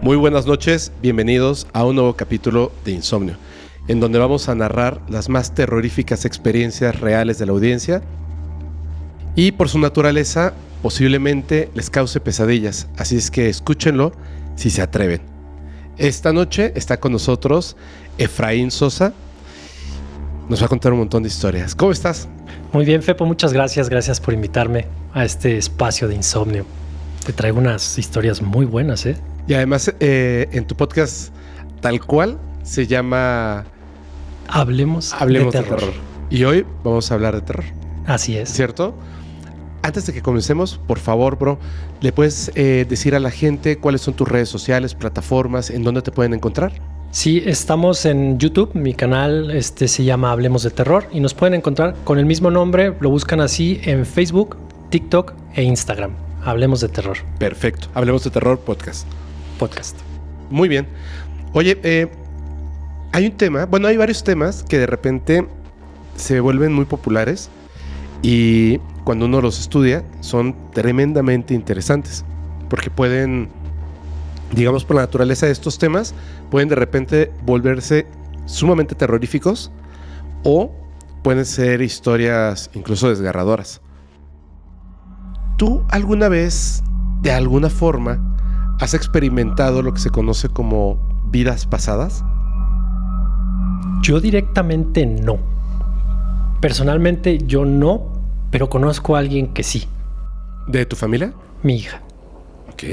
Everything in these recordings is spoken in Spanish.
Muy buenas noches, bienvenidos a un nuevo capítulo de Insomnio, en donde vamos a narrar las más terroríficas experiencias reales de la audiencia y por su naturaleza posiblemente les cause pesadillas, así es que escúchenlo si se atreven. Esta noche está con nosotros Efraín Sosa, nos va a contar un montón de historias. ¿Cómo estás? Muy bien, Fepo, muchas gracias por invitarme a este espacio de Insomnio. Te traigo unas historias muy buenas, ¿eh? Y además en tu podcast tal cual se llama Hablemos de terror. Y hoy vamos a hablar de terror. Así es. ¿Cierto? Antes de que comencemos, por favor, bro, ¿le puedes decir a la gente cuáles son tus redes sociales, plataformas, en dónde te pueden encontrar? Sí, estamos en YouTube, mi canal se llama Hablemos de Terror y nos pueden encontrar con el mismo nombre, lo buscan así en Facebook, TikTok e Instagram. Hablemos de Terror. Perfecto, Hablemos de Terror Podcast. Muy bien. Oye, hay un tema, bueno, hay varios temas que de repente se vuelven muy populares y cuando uno los estudia son tremendamente interesantes porque pueden, digamos, por la naturaleza de estos temas, pueden de repente volverse sumamente terroríficos o pueden ser historias incluso desgarradoras. ¿Tú alguna vez, de alguna forma, has experimentado lo que se conoce como vidas pasadas? Yo directamente no. Personalmente yo no, pero conozco a alguien que sí. ¿De tu familia? Mi hija. Ok.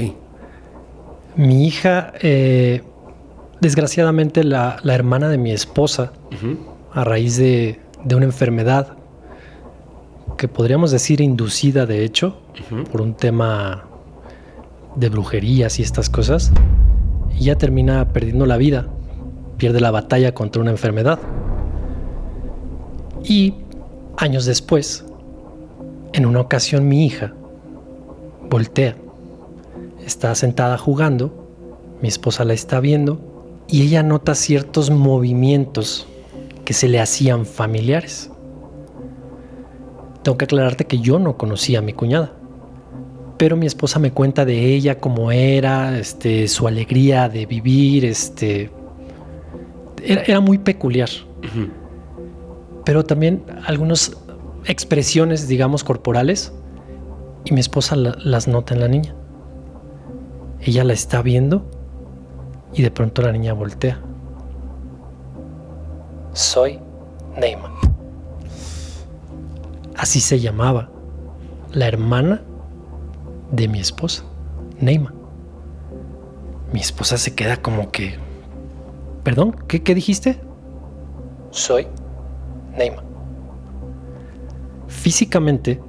Mi hija, desgraciadamente la hermana de mi esposa, a raíz de una enfermedad que podríamos decir inducida, de hecho, por un tema de brujerías y estas cosas, ella termina perdiendo la vida, pierde la batalla contra una enfermedad. Y años después, en una ocasión mi hija voltea, está sentada jugando, mi esposa la está viendo y ella nota ciertos movimientos que se le hacían familiares. Tengo que aclararte que yo no conocía a mi cuñada, pero mi esposa me cuenta de ella, cómo era, su alegría de vivir, era muy peculiar. Pero también algunas expresiones, digamos, corporales, y mi esposa las nota en la niña. Ella la está viendo y de pronto la niña voltea. Soy Neyma. Así se llamaba la hermana de mi esposa, Neyma. Mi esposa se queda como que... ¿Perdón? ¿Qué dijiste? Soy Neyma. Físicamente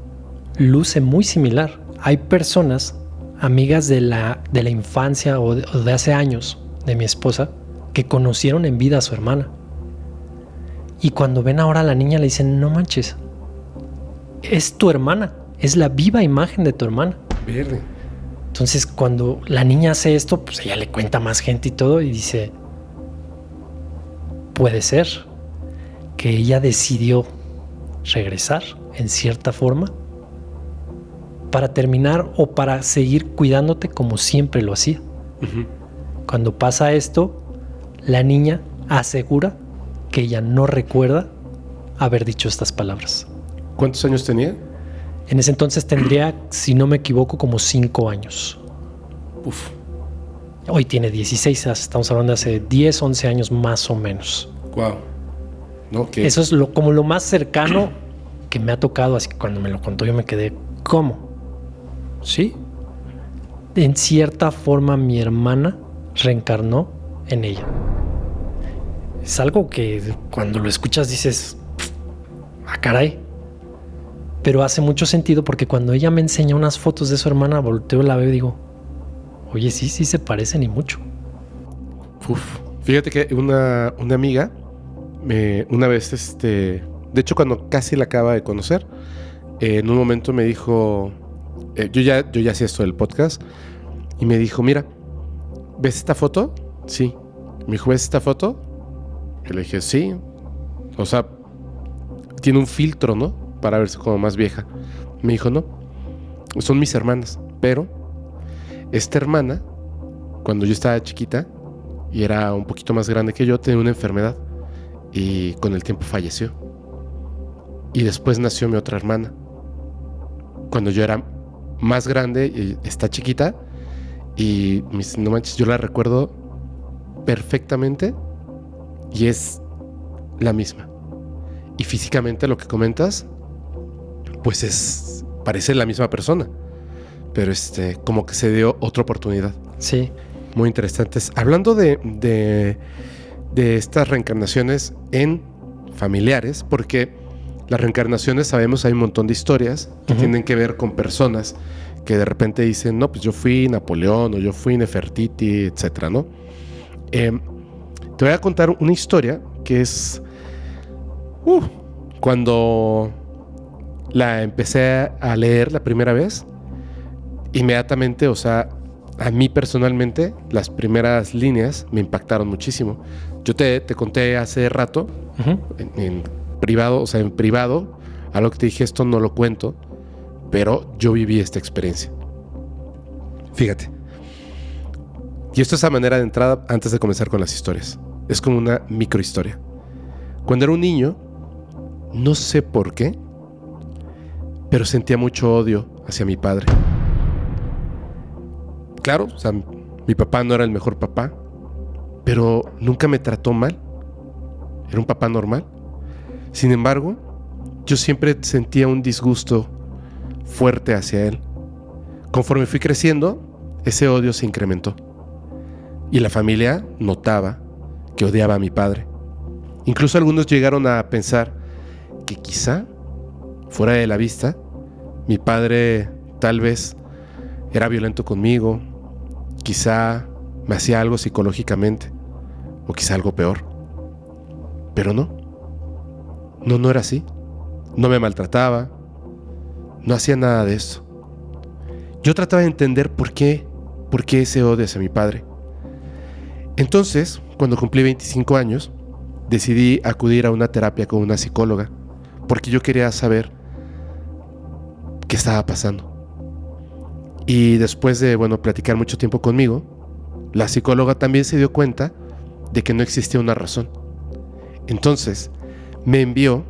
luce muy similar. Hay personas, amigas de la infancia o de hace años de mi esposa, que conocieron en vida a su hermana. Y cuando ven ahora a la niña le dicen, no manches, es tu hermana, es la viva imagen de tu hermana. Verde. Entonces cuando la niña hace esto, pues ella le cuenta a más gente y todo y dice, puede ser que ella decidió regresar en cierta forma para terminar o para seguir cuidándote como siempre lo hacía. Cuando pasa esto, la niña asegura que ella no recuerda haber dicho estas palabras. ¿Cuántos años tenía? En ese entonces tendría, si no me equivoco, como 5 años. Uf. Hoy tiene 16, estamos hablando de hace 10, 11 años más o menos. Wow. No, ¿qué? Eso es como lo más cercano que me ha tocado, así que cuando me lo contó yo me quedé, ¿cómo? ¿Sí? En cierta forma mi hermana reencarnó en ella. Es algo que cuando lo escuchas dices, ¡ah, caray! Pero hace mucho sentido porque cuando ella me enseña unas fotos de su hermana, volteo, la veo y digo, oye, sí se parecen y mucho. Uf. Fíjate que una amiga, una vez, de hecho cuando casi la acaba de conocer, en un momento me dijo, yo ya hacía esto del podcast, y me dijo, mira, ¿ves esta foto? Sí. Me dijo, ¿ves esta foto? Y le dije, sí. O sea, tiene un filtro, ¿no? Para verse como más vieja. Me dijo, no, son mis hermanas. Pero esta hermana cuando yo estaba chiquita y era un poquito más grande que yo, tenía una enfermedad y con el tiempo falleció. Y después nació mi otra hermana. Cuando yo era más grande y está chiquita, y no manches, yo la recuerdo perfectamente y es la misma. Y físicamente lo que comentas, pues parece la misma persona, pero como que se dio otra oportunidad. Sí. Muy interesantes. Hablando de estas reencarnaciones en familiares, porque las reencarnaciones, sabemos, hay un montón de historias que tienen que ver con personas que de repente dicen, no, pues yo fui Napoleón o yo fui Nefertiti, etcétera, ¿no? Te voy a contar una historia que es cuando la empecé a leer la primera vez, inmediatamente, o sea, a mí personalmente, las primeras líneas me impactaron muchísimo. Yo te conté hace rato, en privado, o sea, en privado, algo que te dije, esto no lo cuento, pero yo viví esta experiencia. Fíjate. Y esto es a manera de entrada antes de comenzar con las historias. Es como una microhistoria. Cuando era un niño, no sé por qué, pero sentía mucho odio hacia mi padre. Claro, o sea, mi papá no era el mejor papá, pero nunca me trató mal. Era un papá normal. Sin embargo, yo siempre sentía un disgusto fuerte hacia él. Conforme fui creciendo, ese odio se incrementó. Y la familia notaba que odiaba a mi padre. Incluso algunos llegaron a pensar que quizá, fuera de la vista, mi padre tal vez era violento conmigo, quizá me hacía algo psicológicamente, o quizá algo peor. Pero no era así. No me maltrataba, no hacía nada de eso. Yo trataba de entender por qué ese odio hacia mi padre. Entonces, cuando cumplí 25 años, decidí acudir a una terapia con una psicóloga, porque yo quería saber qué estaba pasando. Y después de, platicar mucho tiempo conmigo, la psicóloga también se dio cuenta de que no existía una razón. Entonces, me envió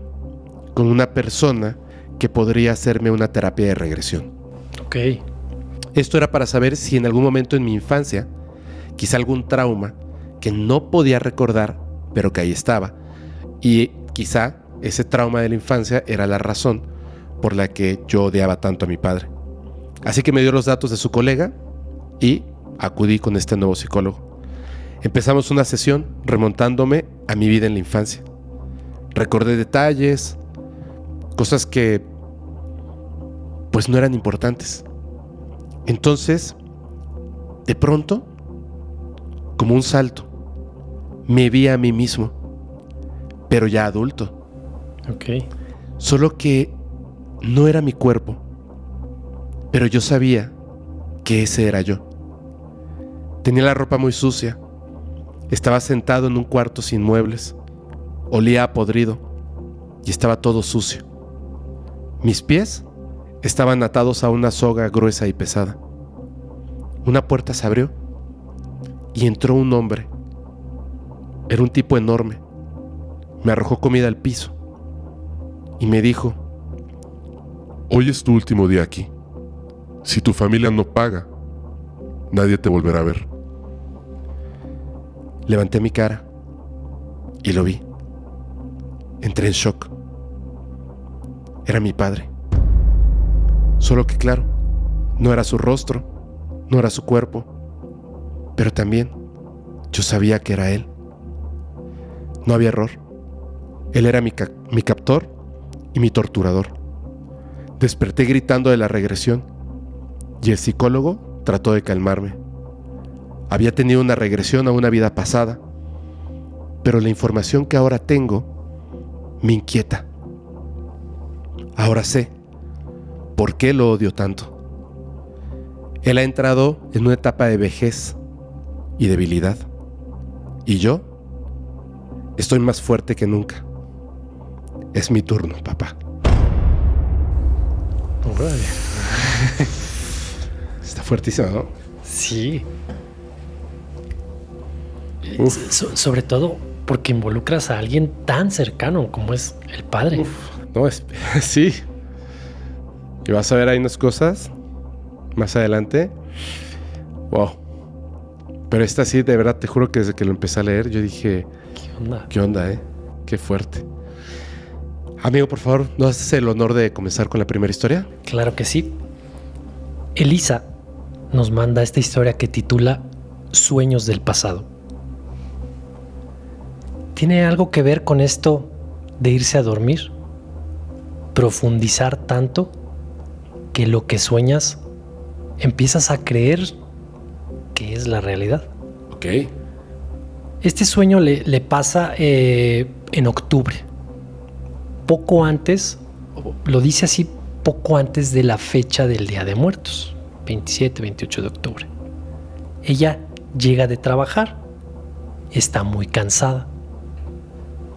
con una persona que podría hacerme una terapia de regresión. Ok. Esto era para saber si en algún momento en mi infancia, quizá algún trauma que no podía recordar, pero que ahí estaba, y quizá ese trauma de la infancia era la razón por la que yo odiaba tanto a mi padre. Así que me dio los datos de su colega y acudí con este nuevo psicólogo. Empezamos una sesión remontándome a mi vida en la infancia. Recordé detalles, cosas que pues no eran importantes. Entonces, de pronto, como un salto, me vi a mí mismo, pero ya adulto. Ok. Solo que no era mi cuerpo, pero yo sabía que ese era yo. Tenía la ropa muy sucia, estaba sentado en un cuarto sin muebles, olía a podrido y estaba todo sucio. Mis pies estaban atados a una soga gruesa y pesada. Una puerta se abrió y entró un hombre. Era un tipo enorme. Me arrojó comida al piso y me dijo: hoy es tu último día aquí. Si tu familia no paga, nadie te volverá a ver. Levanté mi cara y lo vi. Entré en shock. Era mi padre. Solo que claro, no era su rostro, no era su cuerpo, pero también yo sabía que era él. No había error. Él era mi captor y mi torturador. Desperté gritando de la regresión y el psicólogo trató de calmarme. Había tenido una regresión a una vida pasada, pero la información que ahora tengo me inquieta. Ahora sé por qué lo odio tanto. Él ha entrado en una etapa de vejez y debilidad, y yo estoy más fuerte que nunca. Es mi turno, papá. Órale. Está fuertísimo, ¿no? Sí. Sobre todo porque involucras a alguien tan cercano como es el padre. No, sí. Y vas a ver ahí unas cosas más adelante. Wow. Pero esta sí, de verdad, te juro que desde que lo empecé a leer, yo dije... ¿Qué onda, Qué fuerte. Amigo, por favor, ¿nos haces el honor de comenzar con la primera historia? Claro que sí. Elisa nos manda esta historia que titula Sueños del pasado. Tiene algo que ver con esto de irse a dormir, profundizar tanto que lo que sueñas empiezas a creer que es la realidad. Ok. Este sueño le pasa en octubre, poco antes, lo dice así, poco antes de la fecha del Día de Muertos, 27, 28 de octubre. Ella llega de trabajar, está muy cansada,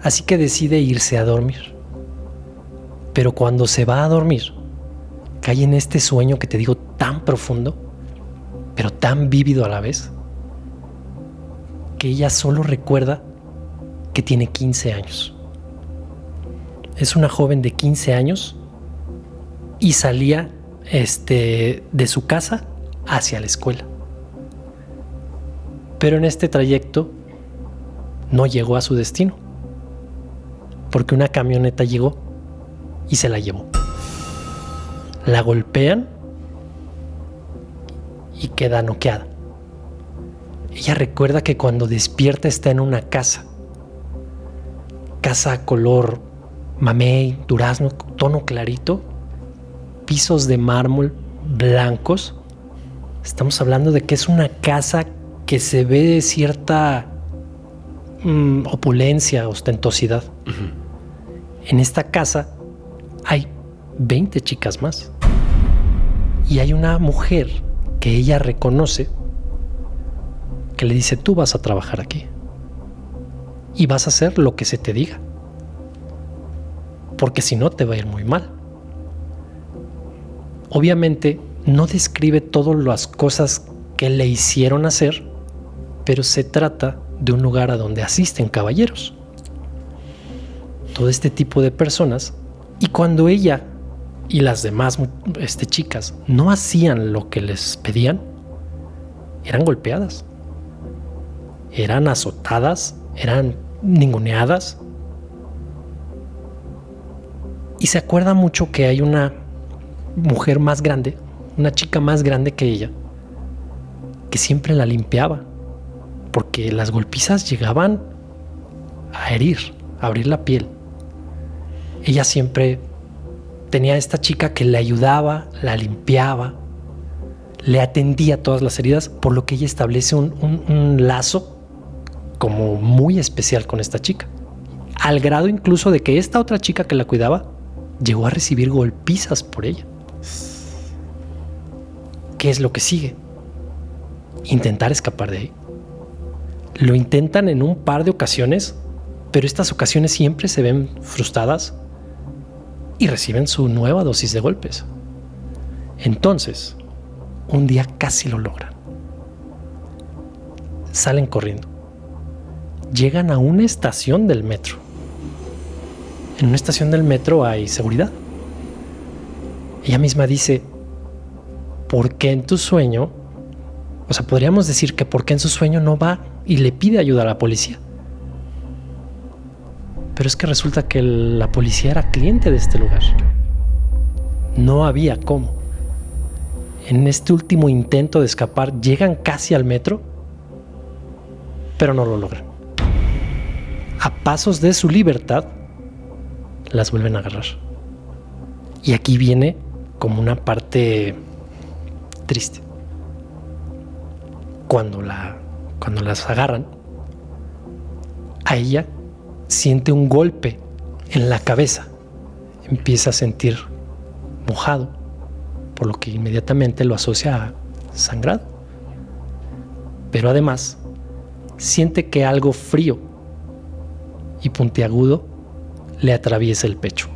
así que decide irse a dormir. Pero cuando se va a dormir, cae en este sueño que te digo tan profundo, pero tan vívido a la vez, que ella solo recuerda que tiene 15 años. Es una joven de 15 años y salía de su casa hacia la escuela. Pero en este trayecto no llegó a su destino, porque una camioneta llegó y se la llevó. La golpean y queda noqueada. Ella recuerda que cuando despierta está en una casa color mamey, durazno, tono clarito, pisos de mármol blancos. Estamos hablando de que es una casa que se ve de cierta opulencia, ostentosidad. Uh-huh. En esta casa hay 20 chicas más. Y hay una mujer que ella reconoce que le dice: tú vas a trabajar aquí y vas a hacer lo que se te diga, porque si no te va a ir muy mal. Obviamente no describe todas las cosas que le hicieron hacer, pero se trata de un lugar a donde asisten caballeros, todo este tipo de personas. Y cuando ella y las demás chicas no hacían lo que les pedían, eran golpeadas, eran azotadas, eran ninguneadas. Y se acuerda mucho que hay una mujer más grande, una chica más grande que ella, que siempre la limpiaba, porque las golpizas llegaban a herir, a abrir la piel. Ella siempre tenía a esta chica que le ayudaba, la limpiaba, le atendía todas las heridas, por lo que ella establece un lazo como muy especial con esta chica, al grado incluso de que esta otra chica que la cuidaba llegó a recibir golpizas por ella. ¿Qué es lo que sigue? Intentar escapar de ahí. Lo intentan en un par de ocasiones, pero estas ocasiones siempre se ven frustradas y reciben su nueva dosis de golpes. Entonces, un día casi lo logran. Salen corriendo. Llegan a una estación del metro. En una estación del metro hay seguridad. Ella misma dice: ¿por qué en tu sueño? O sea, podríamos decir que ¿por qué en su sueño no va y le pide ayuda a la policía? Pero es que resulta que la policía era cliente de este lugar. No había cómo. En este último intento de escapar, llegan casi al metro, pero no lo logran. A pasos de su libertad, las vuelven a agarrar. Y aquí viene como una parte triste. Cuando las agarran, a ella siente un golpe en la cabeza. Empieza a sentir mojado, por lo que inmediatamente lo asocia a sangrado. Pero además, siente que algo frío y puntiagudo le atraviesa el pecho.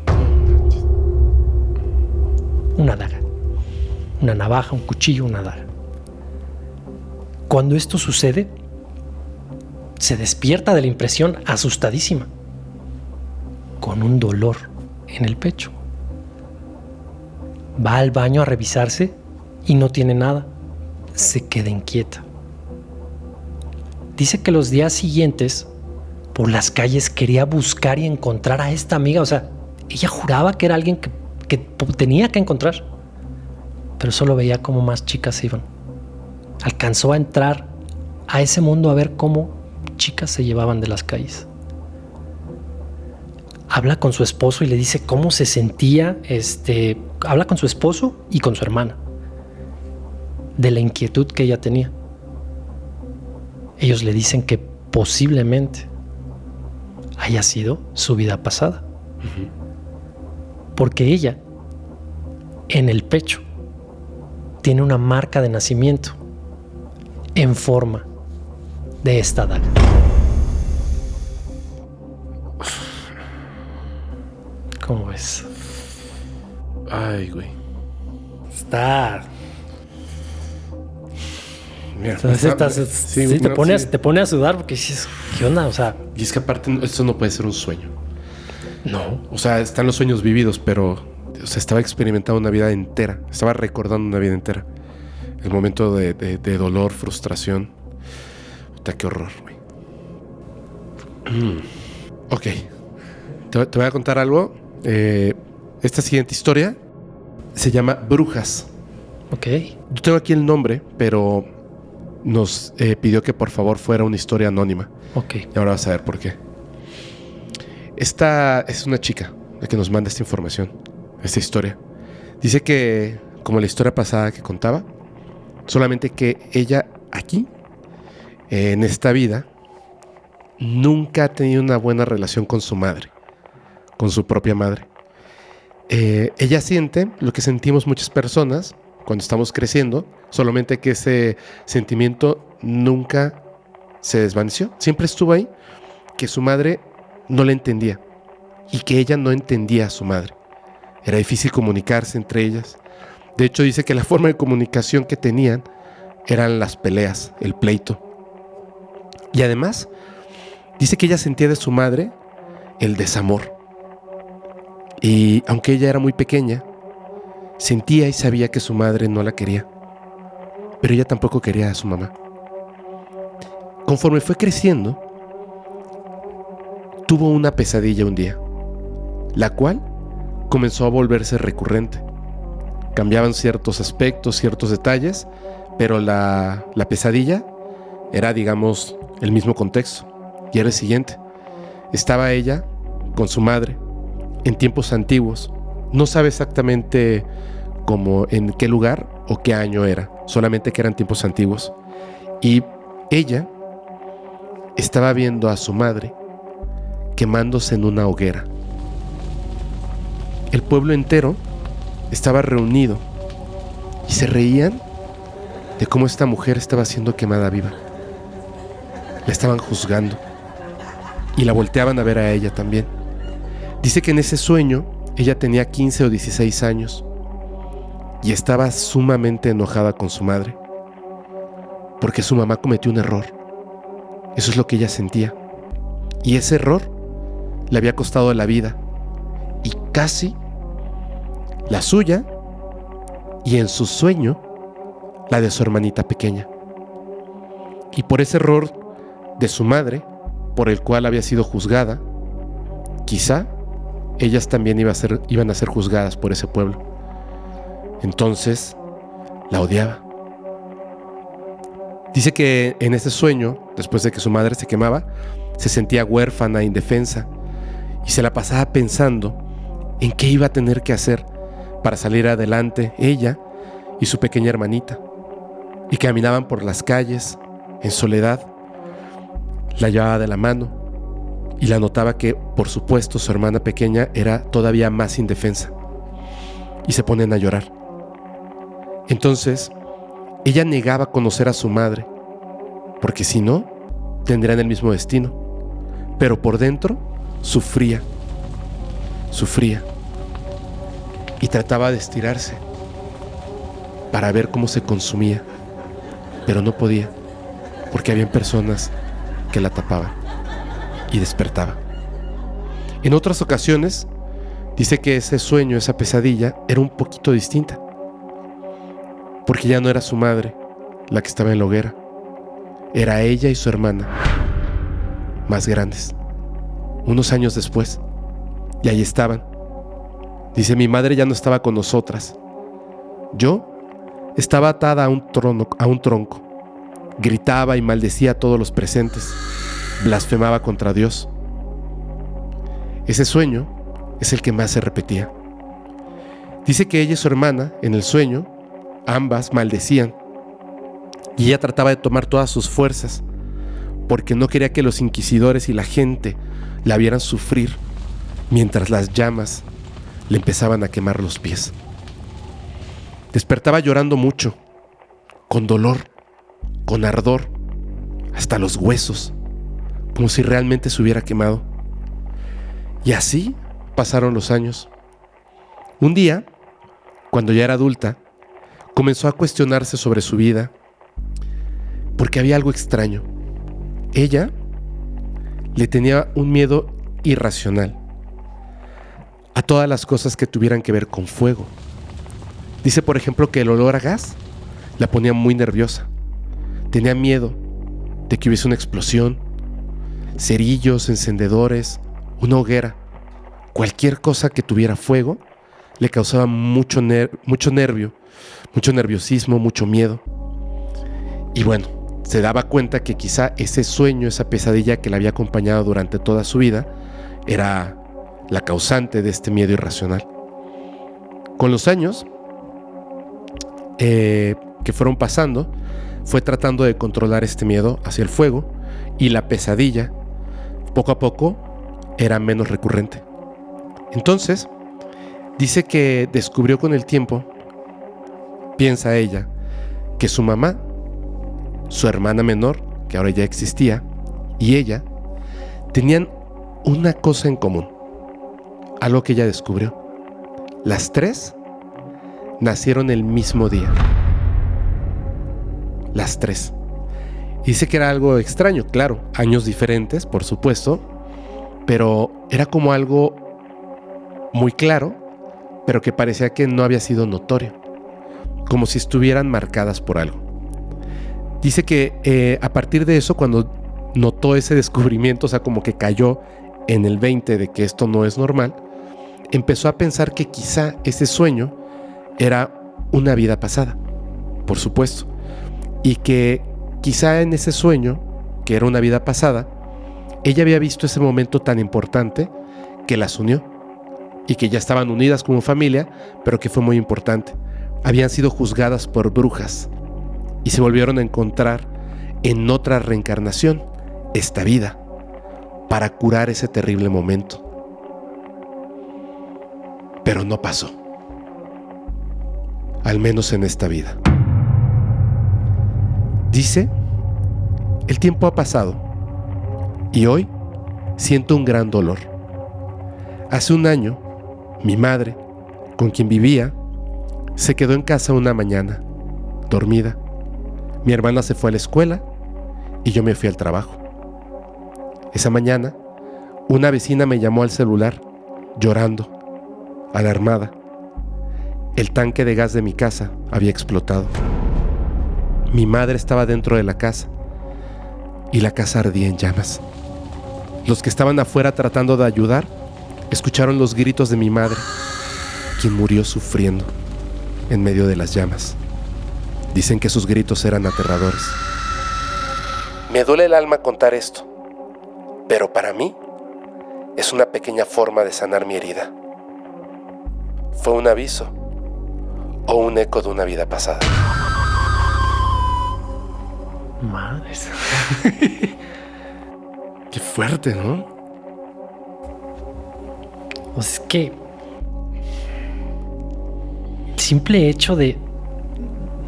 Una daga, una navaja, un cuchillo, una daga. Cuando esto sucede, se despierta de la impresión asustadísima, con un dolor en el pecho. Va al baño a revisarse y no tiene nada. Se queda inquieta. Dice que los días siguientes, por las calles, quería buscar y encontrar a esta amiga. O sea, ella juraba que era alguien que tenía que encontrar. Pero solo veía cómo más chicas iban. Alcanzó a entrar a ese mundo a ver cómo chicas se llevaban de las calles. Habla con su esposo y le dice cómo se sentía. Habla con su esposo y con su hermana de la inquietud que ella tenía. Ellos le dicen que posiblemente haya sido su vida pasada. Porque ella, en el pecho, tiene una marca de nacimiento en forma de esta daga. ¿Cómo ves? Ay, güey. Está... Mira, te pone a sudar porque dices, ¿qué onda? O sea... Y es que aparte esto no puede ser un sueño. No. O sea, están los sueños vividos, pero... O sea, estaba experimentando una vida entera. Estaba recordando una vida entera. El momento de dolor, frustración. Puta, qué horror, güey. Ok. Te voy a contar algo. Esta siguiente historia se llama Brujas. Ok. Yo tengo aquí el nombre, pero nos pidió que por favor fuera una historia anónima. Ok. Y ahora vas a ver por qué. Esta es una chica la que nos manda esta información, esta historia. Dice que, como la historia pasada que contaba, solamente que ella aquí, en esta vida, nunca ha tenido una buena relación con su madre, con su propia madre. Ella siente lo que sentimos muchas personas cuando estamos creciendo, solamente que ese sentimiento nunca se desvaneció. Siempre estuvo ahí, que su madre no la entendía y que ella no entendía a su madre. Era difícil comunicarse entre ellas. De hecho, dice que la forma de comunicación que tenían eran las peleas, el pleito. Y además, dice que ella sentía de su madre el desamor. Y aunque ella era muy pequeña, sentía y sabía que su madre no la quería. Pero ella tampoco quería a su mamá. Conforme fue creciendo, tuvo una pesadilla un día, la cual comenzó a volverse recurrente. Cambiaban ciertos aspectos, ciertos detalles, pero la pesadilla era, digamos, el mismo contexto. Y era el siguiente. Estaba ella con su madre en tiempos antiguos. No sabe exactamente cómo, en qué lugar o qué año era, solamente que eran tiempos antiguos. Y ella estaba viendo a su madre quemándose en una hoguera. El pueblo entero estaba reunido y se reían de cómo esta mujer estaba siendo quemada viva. La estaban juzgando y la volteaban a ver a ella también. Dice que en ese sueño ella tenía 15 o 16 años y estaba sumamente enojada con su madre porque su mamá cometió un error. Eso es lo que ella sentía. Y ese error le había costado la vida y casi la suya, y en su sueño la de su hermanita pequeña. Y por ese error de su madre, por el cual había sido juzgada, quizá ellas también iban a ser juzgadas por ese pueblo. Entonces la odiaba. Dice que en ese sueño, después de que su madre se quemaba, se sentía huérfana, indefensa, y se la pasaba pensando en qué iba a tener que hacer para salir adelante ella y su pequeña hermanita. Y caminaban por las calles en soledad. La llevaba de la mano y la notaba que, por supuesto, su hermana pequeña era todavía más indefensa. Y se ponen a llorar. Entonces, ella negaba conocer a su madre, porque si no, tendrían el mismo destino. Pero por dentro, sufría. Y trataba de estirarse para ver cómo se consumía, pero no podía, porque habían personas que la tapaban y despertaba. En otras ocasiones dice que ese sueño, esa pesadilla, era un poquito distinta, porque ya no era su madre la que estaba en la hoguera, era ella y su hermana, más grandes, unos años después, y ahí estaban. Dice, mi madre ya no estaba con nosotras. Yo estaba atada a un tronco. Gritaba y maldecía a todos los presentes. Blasfemaba contra Dios. Ese sueño es el que más se repetía. Dice que ella y su hermana, en el sueño, ambas maldecían. Y ella trataba de tomar todas sus fuerzas, porque no quería que los inquisidores y la gente la vieran sufrir, mientras las llamas le empezaban a quemar los pies. Despertaba llorando mucho, con dolor, con ardor, hasta los huesos, como si realmente se hubiera quemado. Y así pasaron los años. Un día, cuando ya era adulta, comenzó a cuestionarse sobre su vida, porque había algo extraño. Ella le tenía un miedo irracional a todas las cosas que tuvieran que ver con fuego. Dice, por ejemplo, que el olor a gas la ponía muy nerviosa. Tenía miedo de que hubiese una explosión, cerillos, encendedores, una hoguera. Cualquier cosa que tuviera fuego le causaba mucho nervio, mucho nerviosismo, mucho miedo. Y bueno, se daba cuenta que quizá ese sueño, esa pesadilla que la había acompañado durante toda su vida, era la causante de este miedo irracional. Con los años que fueron pasando, fue tratando de controlar este miedo hacia el fuego, y la pesadilla, poco a poco, era menos recurrente. Entonces, dice que descubrió con el tiempo, piensa ella, que su mamá, su hermana menor, que ahora ya existía, y ella, tenían una cosa en común, algo que ella descubrió. Las tres nacieron el mismo día. Las tres. Dice que era algo extraño, claro, años diferentes, por supuesto, pero era como algo muy claro, pero que parecía que no había sido notorio, como si estuvieran marcadas por algo. Dice que a partir de eso, cuando notó ese descubrimiento, o sea, como que cayó en el 20 de que esto no es normal, empezó a pensar que quizá ese sueño era una vida pasada, por supuesto, y que quizá en ese sueño, que era una vida pasada, ella había visto ese momento tan importante que las unió, y que ya estaban unidas como familia, pero que fue muy importante. Habían sido juzgadas por brujas y se volvieron a encontrar en otra reencarnación, esta vida, para curar ese terrible momento. Pero no pasó, al menos en esta vida. Dice, el tiempo ha pasado y hoy siento un gran dolor. Hace un año, mi madre, con quien vivía, se quedó en casa una mañana, dormida. Mi hermana se fue a la escuela y yo me fui al trabajo. Esa mañana, una vecina me llamó al celular, llorando, alarmada. El tanque de gas de mi casa había explotado. Mi madre estaba dentro de la casa y la casa ardía en llamas. Los que estaban afuera tratando de ayudar escucharon los gritos de mi madre, quien murió sufriendo en medio de las llamas. Dicen que sus gritos eran aterradores. Me duele el alma contar esto, pero para mí es una pequeña forma de sanar mi herida. Fue un aviso o un eco de una vida pasada. Madres. Qué fuerte, ¿no? Pues es que el simple hecho de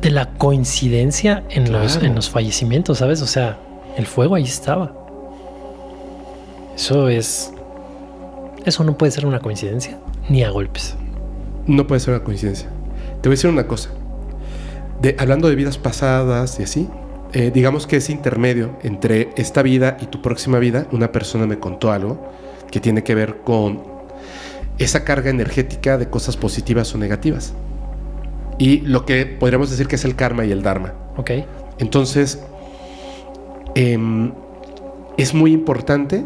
la coincidencia en, claro, en los fallecimientos, ¿sabes? O sea, el fuego ahí estaba. Eso no puede ser una coincidencia, ni a golpes. No puede ser una coincidencia. Te voy a decir una cosa. Hablando de vidas pasadas y así, digamos que es intermedio entre esta vida y tu próxima vida. Una persona me contó algo que tiene que ver con esa carga energética de cosas positivas o negativas. Y lo que podríamos decir que es el karma y el dharma. Ok. Entonces, es muy importante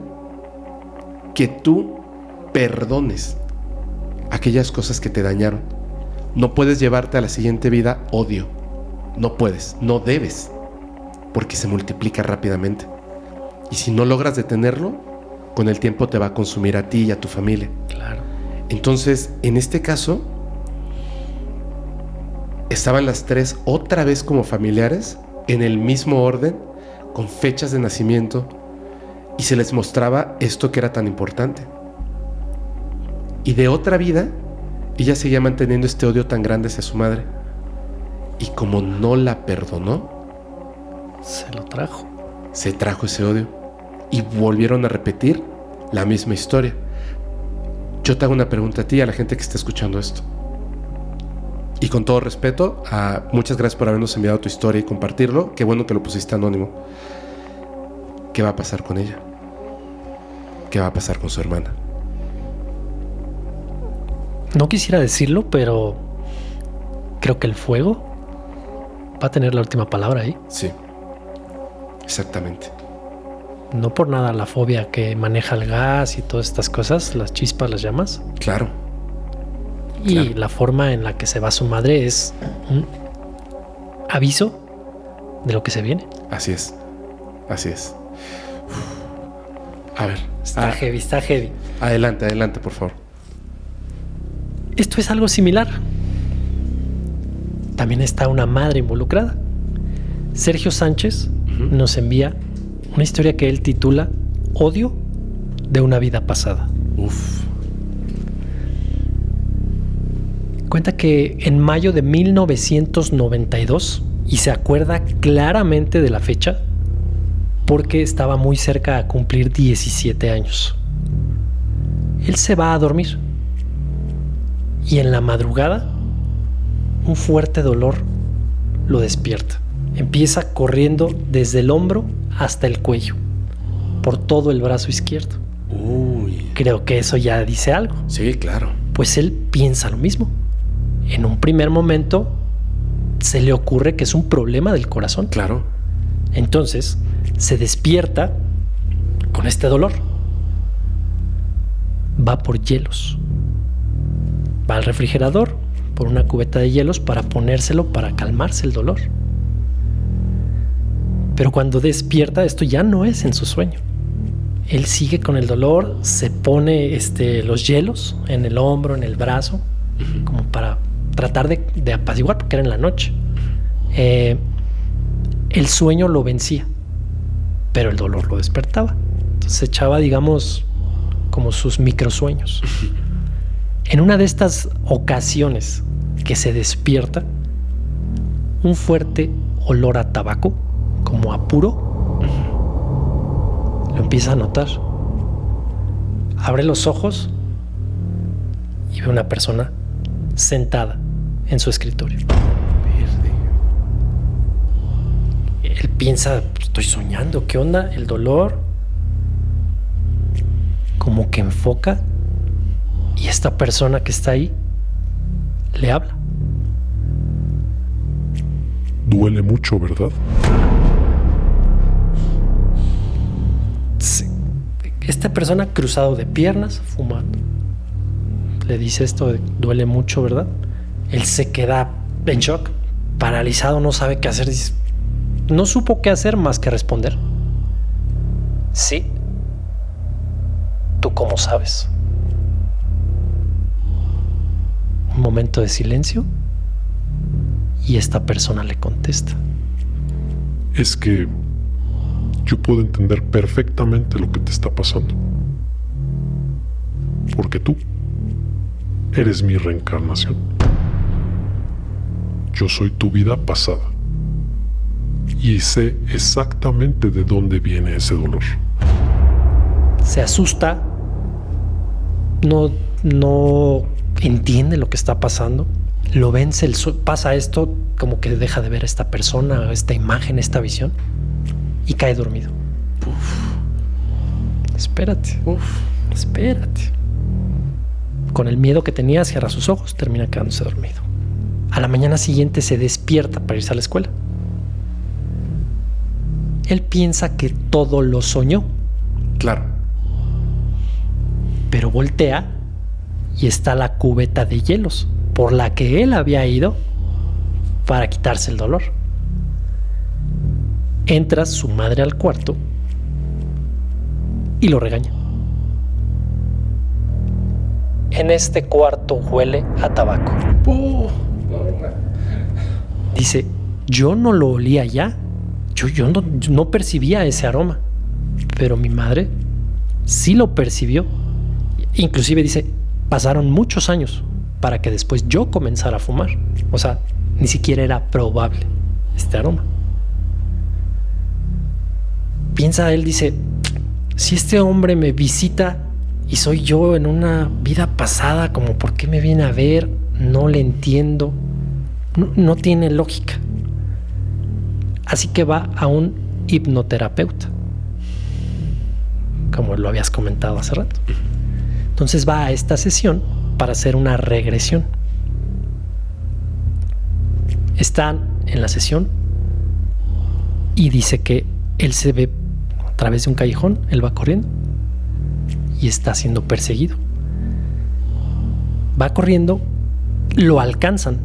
que tú perdones aquellas cosas que te dañaron. No puedes llevarte a la siguiente vida odio. No puedes, no debes, porque se multiplica rápidamente. Y si no logras detenerlo, con el tiempo te va a consumir a ti y a tu familia. Claro. Entonces, en este caso, estaban las tres otra vez como familiares, en el mismo orden, con fechas de nacimiento, y se les mostraba esto que era tan importante. Y de otra vida, ella seguía manteniendo este odio tan grande hacia su madre. Y como no la perdonó, Se lo trajo. se trajo ese odio. Y volvieron a repetir la misma historia. Yo te hago una pregunta a ti y a la gente que está escuchando esto. Y con todo respeto, muchas gracias por habernos enviado tu historia y compartirlo. Qué bueno que lo pusiste anónimo. ¿Qué va a pasar con ella? ¿Qué va a pasar con su hermana? No quisiera decirlo, pero creo que el fuego va a tener la última palabra ahí. Sí, exactamente. No por nada la fobia que maneja el gas y todas estas cosas, las chispas, las llamas. Claro. Y Claro. la forma en la que se va su madre es un aviso de lo que se viene. Así es. Así es. A ver. Está heavy, está heavy. Adelante, por favor. Esto es algo similar. También está una madre involucrada. Sergio Sánchez nos envía una historia que él titula Odio de una vida pasada. Uf. Cuenta que en mayo de 1992, y se acuerda claramente de la fecha porque estaba muy cerca a cumplir 17 años. Él se va a dormir y en la madrugada un fuerte dolor lo despierta. Empieza corriendo desde el hombro hasta el cuello, por todo el brazo izquierdo. Uy. Creo que eso ya dice algo. Sí, claro. Pues él piensa lo mismo. En un primer momento se le ocurre que es un problema del corazón. Claro. Entonces se despierta con este dolor. Va por hielos. Va al refrigerador por una cubeta de hielos para ponérselo para calmarse el dolor. Pero cuando despierta, esto ya no es en su sueño. Él sigue con el dolor, se pone los hielos en el hombro, en el brazo, como para tratar de apaciguar, porque era en la noche. El sueño lo vencía, pero el dolor lo despertaba. Entonces echaba, digamos, como sus microsueños. En una de estas ocasiones que se despierta, un fuerte olor a tabaco, como a puro, lo empieza a notar. Abre los ojos y ve una persona sentada en su escritorio. Él piensa, estoy soñando, ¿qué onda? El dolor como que enfoca y esta persona que está ahí le habla. Duele mucho, ¿verdad? Sí. Esta persona cruzado de piernas, fumando. Le dice esto, duele mucho, ¿verdad? Él se queda en shock, paralizado, no sabe qué hacer. Dice, no supo qué hacer más que responder. Sí. ¿Tú cómo sabes? Un momento de silencio y esta persona le contesta. Es que yo puedo entender perfectamente lo que te está pasando. Porque tú eres mi reencarnación. Yo soy tu vida pasada. Y sé exactamente de dónde viene ese dolor. Se asusta, no entiende lo que está pasando, lo vence, pasa esto, como que deja de ver a esta persona, esta imagen, esta visión, y cae dormido. Espérate. Con el miedo que tenía, cierra sus ojos, termina quedándose dormido. A la mañana siguiente se despierta para irse a la escuela. Él piensa que todo lo soñó. Claro. Pero voltea y está la cubeta de hielos por la que él había ido para quitarse el dolor. Entra su madre al cuarto y lo regaña. En este cuarto huele a tabaco. Dice, yo no lo olía ya. Yo no percibía ese aroma. Pero mi madre sí lo percibió. Inclusive dice, pasaron muchos años para que después yo comenzara a fumar. O sea, ni siquiera era probable este aroma. Piensa él, dice, si este hombre me visita y soy yo en una vida pasada, como por qué me viene a ver, no le entiendo, no tiene lógica. Así que va a un hipnoterapeuta, como lo habías comentado hace rato. Entonces va a esta sesión para hacer una regresión. Están en la sesión y dice que él se ve a través de un callejón, él va corriendo y está siendo perseguido. Va corriendo, lo alcanzan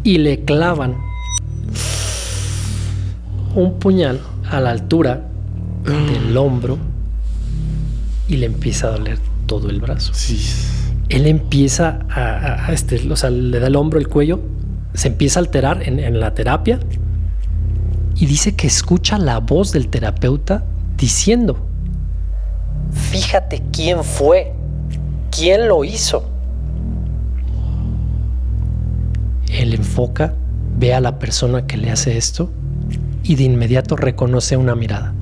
y le clavan un puñal a la altura del hombro y le empieza a doler todo el brazo. Sí. Él empieza o sea, le da el hombro, el cuello, se empieza a alterar en la terapia y dice que escucha la voz del terapeuta diciendo: fíjate quién fue, quién lo hizo. Él enfoca, ve a la persona que le hace esto y de inmediato reconoce una mirada.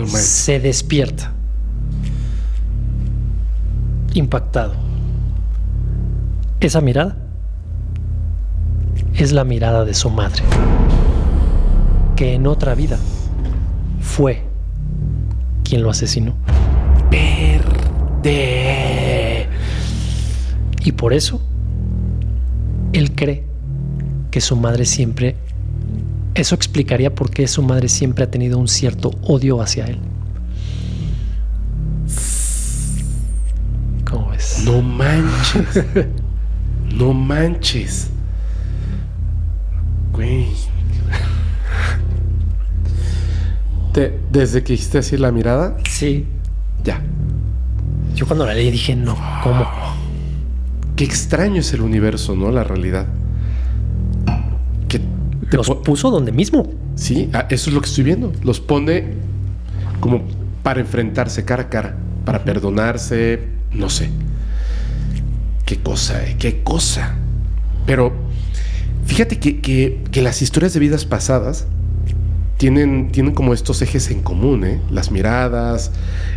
Se despierta, impactado. Esa mirada es la mirada de su madre, que en otra vida fue quien lo asesinó. ¡Verde! Y por eso él cree que su madre siempre... Eso explicaría por qué su madre siempre ha tenido un cierto odio hacia él. ¿Cómo ves? No manches. No manches. Güey. Desde que hiciste así la mirada, Sí. ya. Yo cuando la leí dije, no, ¿cómo? Qué extraño es el universo, ¿no? La realidad. Que Los puso donde mismo. Sí, eso es lo que estoy viendo. Los pone como para enfrentarse cara a cara, para perdonarse, no sé. Qué cosa, qué cosa. Pero fíjate que las historias de vidas pasadas tienen como estos ejes en común, ¿eh? Las miradas,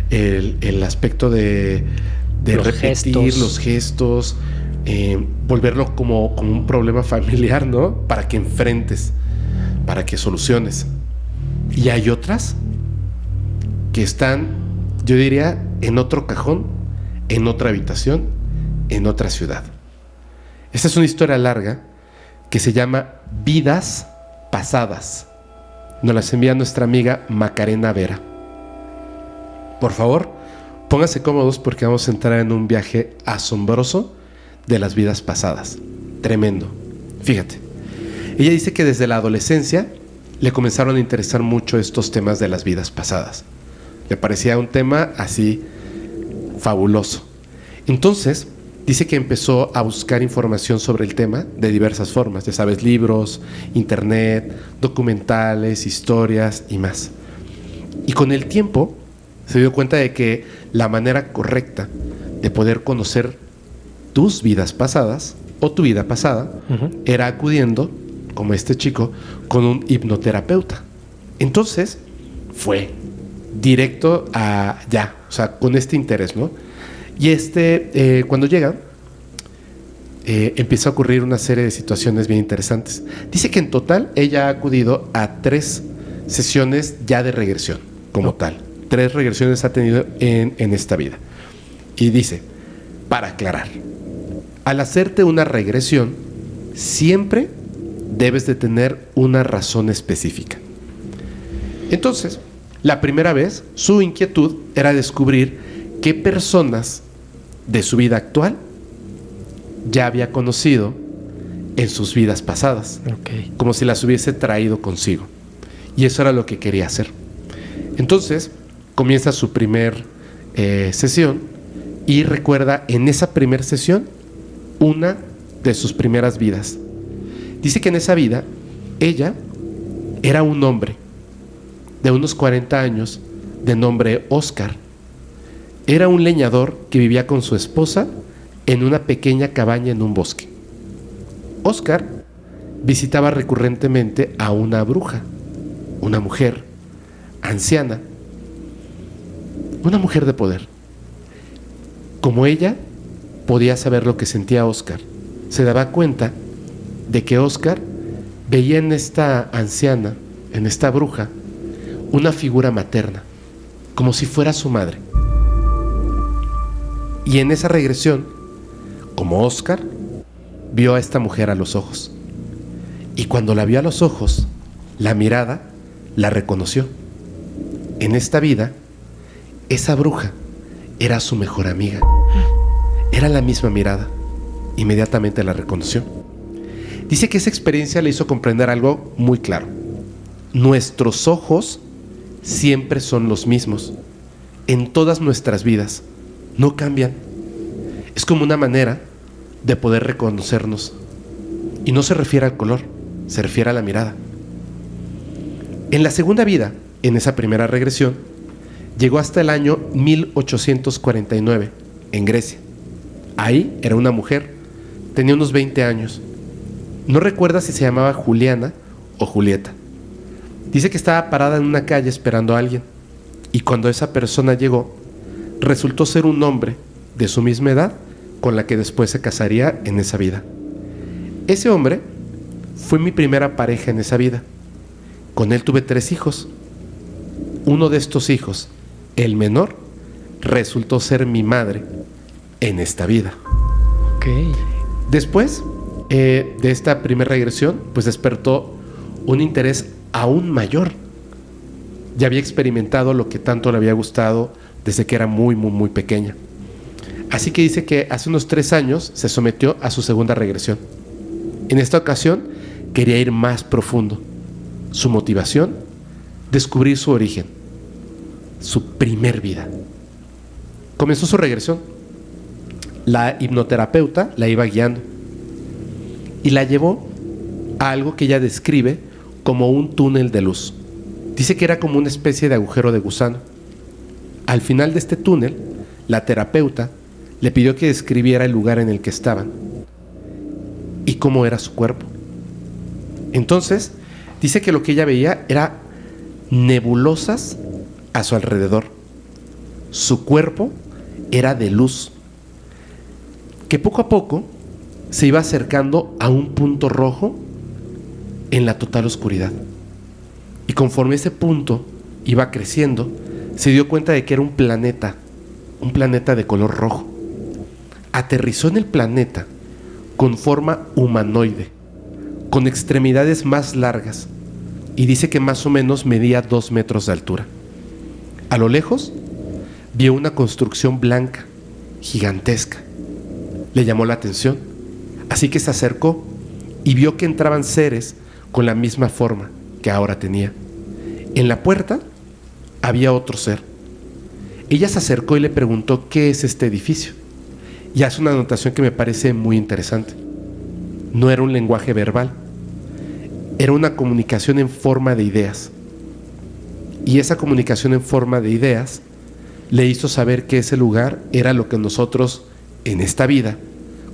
el aspecto de Los repetir gestos. los gestos, volverlo como un problema familiar, ¿no? Para que enfrentes, para que soluciones. Y hay otras que están, yo diría, en otro cajón, en otra habitación, en otra ciudad. Esta es una historia larga que se llama Vidas Pasadas. Nos las envía nuestra amiga Macarena Vera. Por favor, pónganse cómodos porque vamos a entrar en un viaje asombroso de las vidas pasadas. Tremendo. Fíjate. Ella dice que desde la adolescencia le comenzaron a interesar mucho estos temas de las vidas pasadas. Le parecía un tema así fabuloso. Entonces, dice que empezó a buscar información sobre el tema de diversas formas. Ya sabes, libros, internet, documentales, historias y más. Y con el tiempo se dio cuenta de que la manera correcta de poder conocer tus vidas pasadas o tu vida pasada era acudiendo, como este chico, con un hipnoterapeuta. Entonces fue directo a ya, o sea, con este interés, ¿no? Y cuando llega, empieza a ocurrir una serie de situaciones bien interesantes. Dice que en total ella ha acudido a 3 sesiones ya de regresión, como tal. 3 regresiones ha tenido en esta vida. Y dice, para aclarar, al hacerte una regresión, siempre debes de tener una razón específica. Entonces, la primera vez, su inquietud era descubrir qué personas de su vida actual ya había conocido en sus vidas pasadas, como si las hubiese traído consigo. Y eso era lo que quería hacer. Entonces, comienza su primer sesión y recuerda en esa primera sesión una de sus primeras vidas. Dice que en esa vida ella era un hombre de unos 40 años de nombre Oscar. Era un leñador que vivía con su esposa en una pequeña cabaña en un bosque. Oscar visitaba recurrentemente a una bruja, una mujer anciana, una mujer de poder. Como ella podía saber lo que sentía Oscar, se daba cuenta de que Oscar veía en esta anciana, en esta bruja, una figura materna, como si fuera su madre. Y en esa regresión, como Oscar, vio a esta mujer a los ojos. Y cuando la vio a los ojos, la mirada la reconoció. En esta vida, esa bruja era su mejor amiga. Era la misma mirada. Inmediatamente la reconoció. Dice que esa experiencia le hizo comprender algo muy claro. Nuestros ojos siempre son los mismos. En todas nuestras vidas. No cambian. Es como una manera de poder reconocernos. Y no se refiere al color, se refiere a la mirada. En la segunda vida, en esa primera regresión, llegó hasta el año 1849, en Grecia. Ahí era una mujer, tenía unos 20 años. No recuerda si se llamaba Juliana o Julieta. Dice que estaba parada en una calle esperando a alguien. Y cuando esa persona llegó, resultó ser un hombre de su misma edad con la que después se casaría en esa vida. Ese hombre fue mi primera pareja en esa vida. Con él tuve 3 hijos. Uno de estos hijos, el menor, resultó ser mi madre en esta vida. Después de esta primera regresión, pues despertó un interés aún mayor. Ya había experimentado lo que tanto le había gustado desde que era muy, muy, muy pequeña. Así que dice que hace unos 3 años se sometió a su segunda regresión. En esta ocasión quería ir más profundo. Su motivación, descubrir su origen, su primer vida. Comenzó su regresión. La hipnoterapeuta la iba guiando y la llevó a algo que ella describe como un túnel de luz. Dice que era como una especie de agujero de gusano. Al final de este túnel, la terapeuta le pidió que describiera el lugar en el que estaban y cómo era su cuerpo. Entonces, dice que lo que ella veía era nebulosas a su alrededor. Su cuerpo era de luz, que poco a poco se iba acercando a un punto rojo en la total oscuridad. Y conforme ese punto iba creciendo, se dio cuenta de que era un planeta de color rojo. Aterrizó en el planeta con forma humanoide, con extremidades más largas, y dice que más o menos medía 2 metros de altura. A lo lejos vio una construcción blanca, gigantesca. Le llamó la atención, así que se acercó y vio que entraban seres con la misma forma que ahora tenía. En la puerta había otro ser. Ella se acercó y le preguntó qué es este edificio. Y hace una anotación que me parece muy interesante. No era un lenguaje verbal, era una comunicación en forma de ideas. Y esa comunicación en forma de ideas le hizo saber que ese lugar era lo que nosotros en esta vida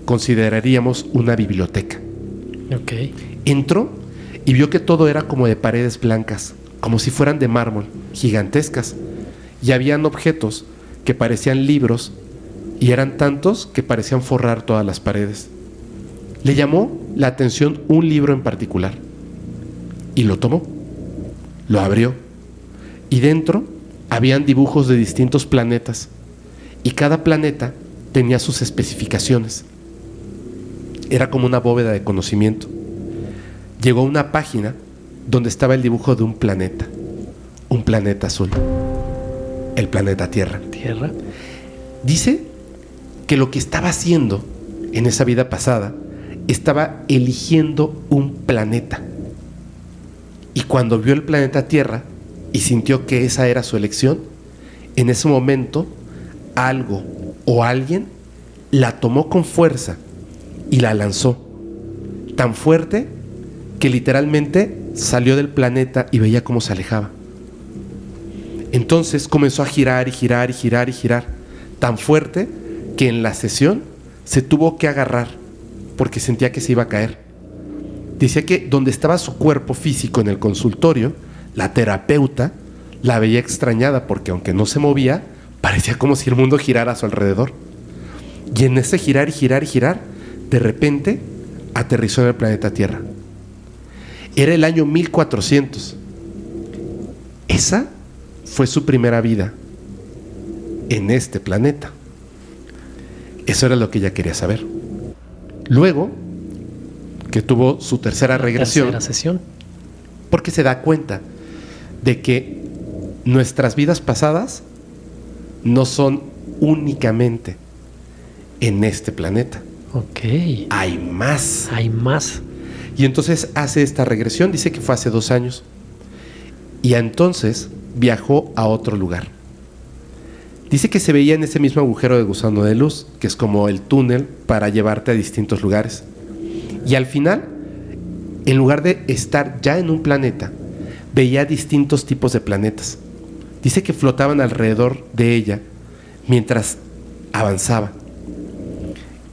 consideraríamos una biblioteca. Entró y vio que todo era como de paredes blancas, como si fueran de mármol, gigantescas, y habían objetos que parecían libros y eran tantos que parecían forrar todas las paredes. Le llamó la atención un libro en particular y lo tomó, lo abrió y dentro habían dibujos de distintos planetas y cada planeta tenía sus especificaciones. Era como una bóveda de conocimiento. Llegó a una página donde estaba el dibujo de un planeta azul, el planeta Tierra. Tierra. Dice que lo que estaba haciendo en esa vida pasada, estaba eligiendo un planeta. Y cuando vio el planeta Tierra y sintió que esa era su elección, en ese momento algo o alguien la tomó con fuerza y la lanzó tan fuerte que literalmente salió del planeta y veía cómo se alejaba. Entonces comenzó a girar y girar y girar y girar tan fuerte que en la sesión se tuvo que agarrar porque sentía que se iba a caer. Decía que donde estaba su cuerpo físico en el consultorio, la terapeuta la veía extrañada porque aunque no se movía, parecía como si el mundo girara a su alrededor. Y en ese girar y girar y girar, de repente aterrizó en el planeta Tierra. Era el año 1400. Esa fue su primera vida en este planeta. Eso era lo que ella quería saber. Luego, que tuvo su tercera regresión, Tercera sesión. porque se da cuenta de que nuestras vidas pasadas no son únicamente en este planeta. Ok. Hay más. Hay más. Y entonces hace esta regresión, dice que fue hace 2 años. Y entonces viajó a otro lugar. Dice que se veía en ese mismo agujero de gusano de luz, que es como el túnel para llevarte a distintos lugares. Y al final, en lugar de estar ya en un planeta, veía distintos tipos de planetas. Dice que flotaban alrededor de ella mientras avanzaba.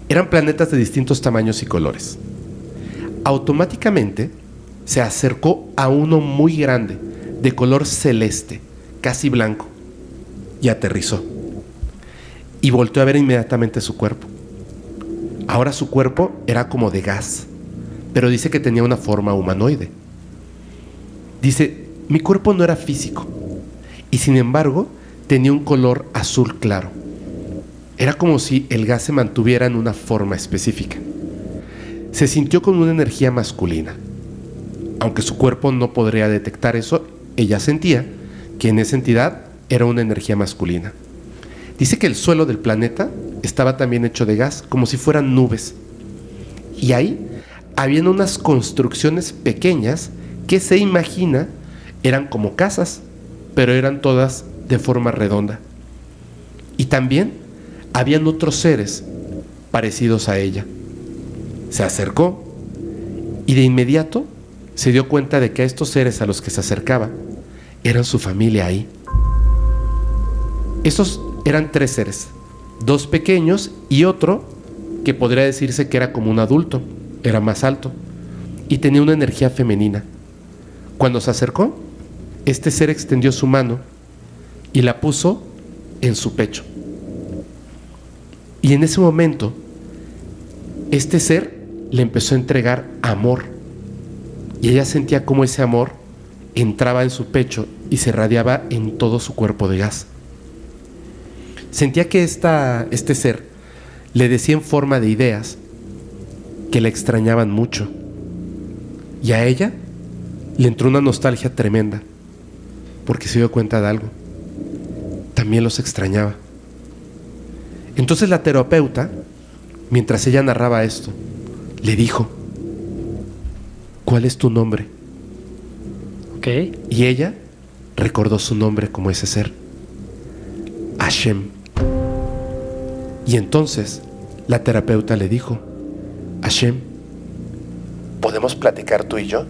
Eran planetas de distintos tamaños y colores. Automáticamente se acercó a uno muy grande, de color celeste, casi blanco, y aterrizó. Y volteó a ver inmediatamente su cuerpo. Ahora su cuerpo era como de gas, pero dice que tenía una forma humanoide. Dice, mi cuerpo no era físico, y sin embargo tenía un color azul claro. Era como si el gas se mantuviera en una forma específica. Se sintió con una energía masculina. Aunque su cuerpo no podría detectar eso, ella sentía que en esa entidad era una energía masculina. Dice que el suelo del planeta estaba también hecho de gas, como si fueran nubes. Y ahí habían unas construcciones pequeñas que se imagina eran como casas, pero eran todas de forma redonda. Y también habían otros seres parecidos a ella. Se acercó y de inmediato se dio cuenta de que a estos seres a los que se acercaba eran su familia ahí. Estos eran 3 seres, 2 pequeños y otro que podría decirse que era como un adulto, era más alto y tenía una energía femenina. Cuando se acercó, este ser extendió su mano y la puso en su pecho. Y en ese momento, este ser le empezó a entregar amor. Y ella sentía cómo ese amor entraba en su pecho y se irradiaba en todo su cuerpo de gas. Sentía que este ser le decía en forma de ideas que la extrañaban mucho. Y a ella le entró una nostalgia tremenda, porque se dio cuenta de algo. También los extrañaba. Entonces la terapeuta, mientras ella narraba esto, le dijo, ¿cuál es tu nombre? Ok. Y ella recordó su nombre como ese ser, Hashem. Y entonces la terapeuta le dijo, Hashem, ¿podemos platicar tú y yo?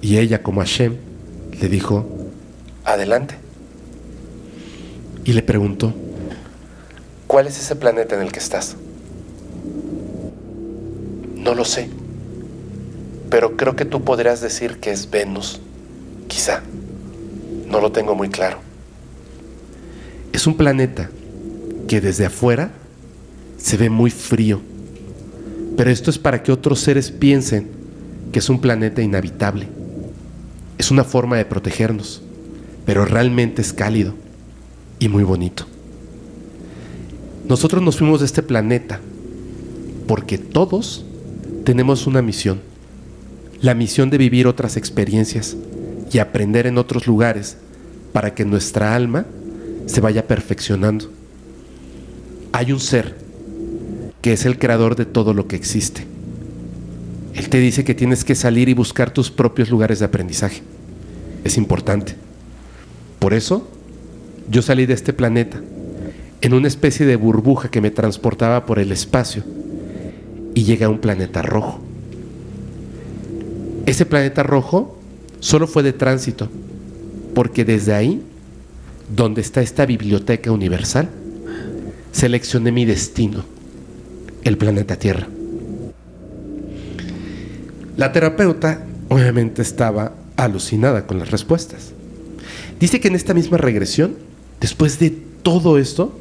Y ella, como Hashem, le dijo, adelante. Y le preguntó, ¿cuál es ese planeta en el que estás? No lo sé, pero creo que tú podrías decir que es Venus, quizá. No lo tengo muy claro. Es un planeta que desde afuera se ve muy frío. Pero esto es para que otros seres piensen que es un planeta inhabitable. Es una forma de protegernos, pero realmente es cálido y muy bonito. Nosotros nos fuimos de este planeta porque todos tenemos una misión. La misión de vivir otras experiencias y aprender en otros lugares para que nuestra alma se vaya perfeccionando. Hay un ser que es el creador de todo lo que existe. Él te dice que tienes que salir y buscar tus propios lugares de aprendizaje. Es importante. Por eso, yo salí de este planeta en una especie de burbuja que me transportaba por el espacio y llegué a un planeta rojo. Ese planeta rojo solo fue de tránsito, porque desde ahí, donde está esta biblioteca universal, seleccioné mi destino, el planeta Tierra. La terapeuta obviamente estaba alucinada con las respuestas. Dice que en esta misma regresión, después de todo esto,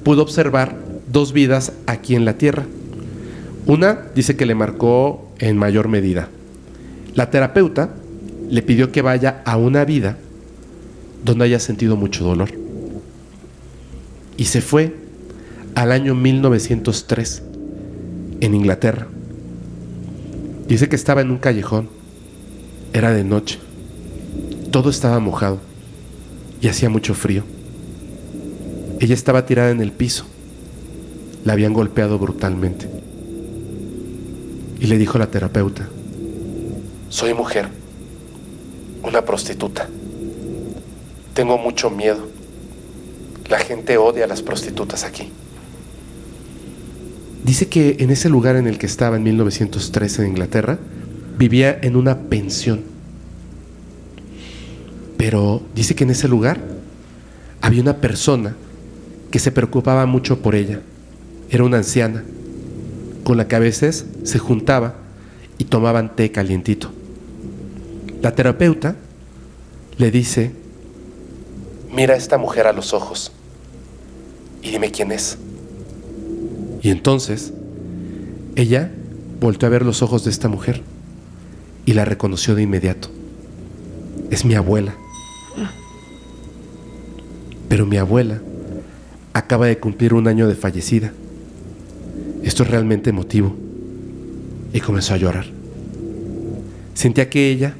pudo observar 2 vidas aquí en la Tierra. Una dice que le marcó en mayor medida. La terapeuta le pidió que vaya a una vida donde haya sentido mucho dolor. Y se fue al año 1903, en Inglaterra. Dice que estaba en un callejón. Era de noche. Todo estaba mojado y hacía mucho frío. Ella estaba tirada en el piso. La habían golpeado brutalmente. Y le dijo a la terapeuta: soy mujer, una prostituta. Tengo mucho miedo. La gente odia a las prostitutas aquí. Dice que en ese lugar en el que estaba en 1913 en Inglaterra, vivía en una pensión. Pero dice que en ese lugar había una persona que se preocupaba mucho por ella. Era una anciana, con la que a veces se juntaba y tomaban té calientito. La terapeuta le dice: mira a esta mujer a los ojos y dime quién es. Y entonces ella volteó a ver los ojos de esta mujer y la reconoció de inmediato. Es mi abuela. Pero mi abuela acaba de cumplir 1 año de fallecida. Esto es realmente emotivo. Y comenzó a llorar. Sentía que ella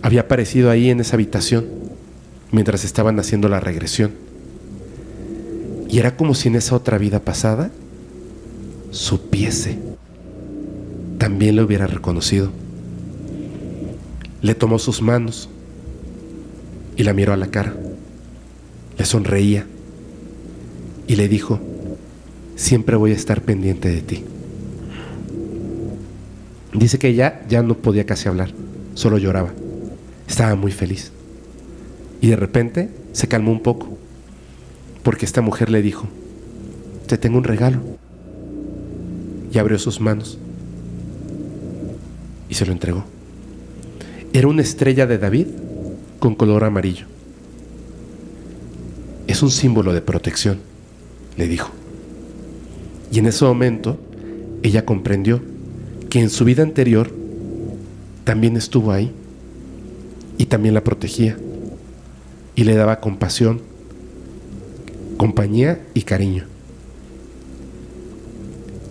había aparecido ahí en esa habitación mientras estaban haciendo la regresión. Y era como si en esa otra vida pasada supiese. También lo hubiera reconocido. Le tomó sus manos y la miró a la cara. Le sonreía y le dijo: siempre voy a estar pendiente de ti. Dice que ella ya no podía casi hablar, solo lloraba. Estaba muy feliz. Y de repente se calmó un poco, porque esta mujer le dijo: te tengo un regalo. Y abrió sus manos y se lo entregó. Era una estrella de David con color amarillo. Es un símbolo de protección, le dijo. Y en ese momento ella comprendió que en su vida anterior también estuvo ahí y también la protegía y le daba compasión, compañía y cariño.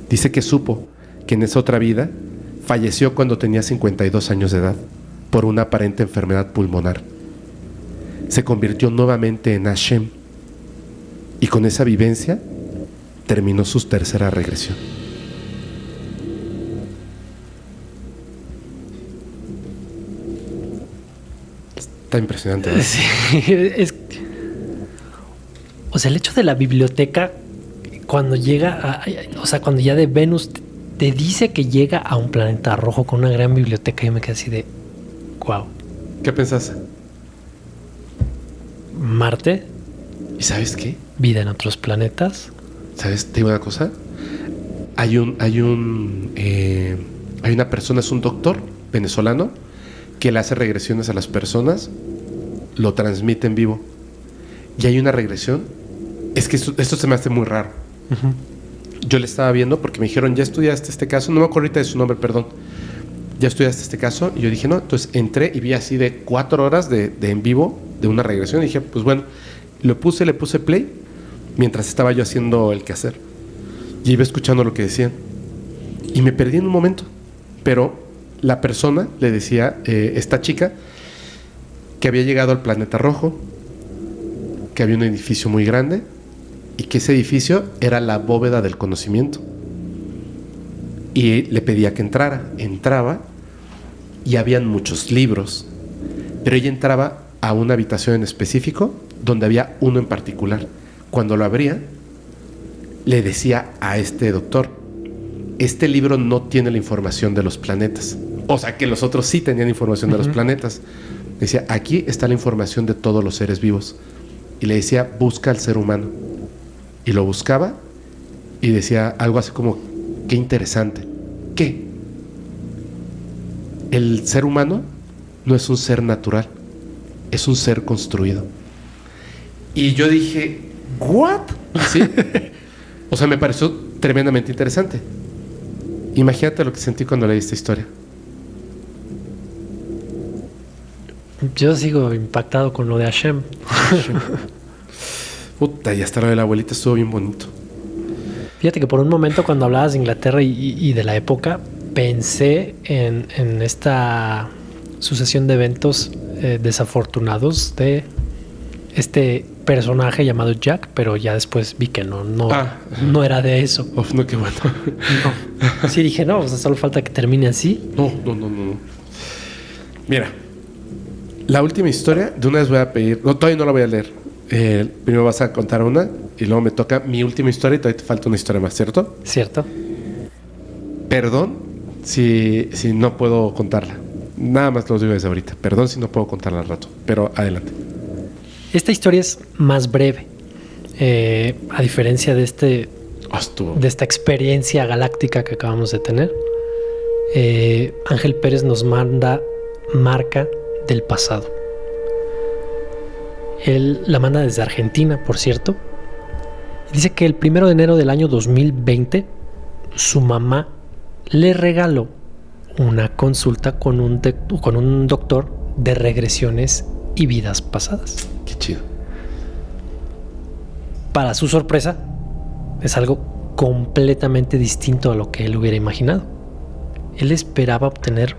Dice que supo que en esa otra vida falleció cuando tenía 52 años de edad por una aparente enfermedad pulmonar. Se convirtió nuevamente en Hashem y con esa vivencia terminó su tercera regresión. Está impresionante, ¿verdad? Sí, o sea, el hecho de la biblioteca, cuando llega cuando ya de Venus te dice que llega a un planeta rojo con una gran biblioteca, yo me quedé así de wow. ¿Qué pensaste? Marte. ¿Y sabes qué? Vida en otros planetas. ¿Sabes? Te digo una cosa. Hay una persona, es un doctor venezolano que le hace regresiones a las personas, lo transmite en vivo. Y hay una regresión Es que esto se me hace muy raro. Yo le estaba viendo porque me dijeron, ya estudiaste este caso. No me acuerdo ahorita de su nombre, perdón. Ya estudiaste este caso. Y yo dije, no. Entonces entré y vi así de 4 horas de en vivo de una regresión. Y dije, pues bueno, le puse play mientras estaba yo haciendo el quehacer. Y iba escuchando lo que decían. Y me perdí en un momento. Pero la persona le decía, esta chica, que había llegado al planeta rojo, que había un edificio muy grande y que ese edificio era la bóveda del conocimiento. Y le pedía que entrara. Entraba y habían muchos libros, pero ella entraba a una habitación en específico donde había uno en particular. Cuando lo abría, le decía a este doctor, este libro no tiene la información de los planetas. O sea, que los otros sí tenían información de los planetas. Decía, aquí está la información de todos los seres vivos. Y le decía, busca al ser humano. Y lo buscaba y decía algo así como, qué interesante. ¿Qué? El ser humano no es un ser natural, es un ser construido. Y yo dije, ¿what? ¿Sí? O sea, me pareció tremendamente interesante. Imagínate lo que sentí cuando leí esta historia. Yo sigo impactado con lo de Hashem. Puta, y hasta lo de la abuelita estuvo bien bonito. Fíjate que por un momento cuando hablabas de Inglaterra y de la época, pensé en esta sucesión de eventos desafortunados de este personaje llamado Jack, pero ya después vi que no era de eso. Uf, no, qué bueno. No. Sí, dije, no, o sea, solo falta que termine así. No. Mira, la última historia, de una vez voy a pedir, no, todavía no la voy a leer. Primero vas a contar una y luego me toca mi última historia y todavía te falta una historia más, ¿cierto? Cierto. Perdón si no puedo contarla. Nada más lo digo desde ahorita. Perdón si no puedo contarla al rato, pero adelante. Esta historia es más breve. A diferencia de de esta experiencia galáctica que acabamos de tener, Ángel Pérez nos manda marca del pasado. Él la manda desde Argentina, por cierto. Dice que el 1 de enero del año 2020 su mamá le regaló una consulta con un doctor de regresiones y vidas pasadas. Qué chido. Para su sorpresa, es algo completamente distinto a lo que él hubiera imaginado. Él esperaba obtener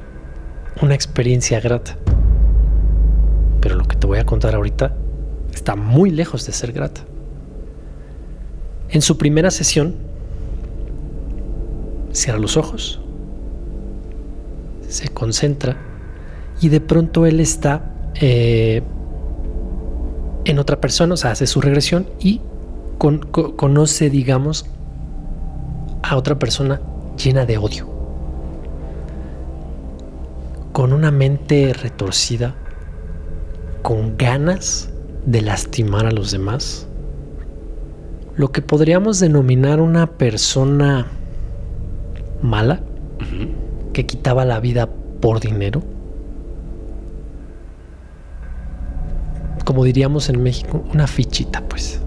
una experiencia grata. Pero lo que te voy a contar ahorita está muy lejos de ser grata. En su primera sesión, cierra los ojos, se concentra y de pronto él está en otra persona, o sea, hace su regresión y conoce, digamos, a otra persona llena de odio, con una mente retorcida, con ganas de lastimar a los demás, lo que podríamos denominar una persona mala, que quitaba la vida por dinero, como diríamos en México, una fichita, pues,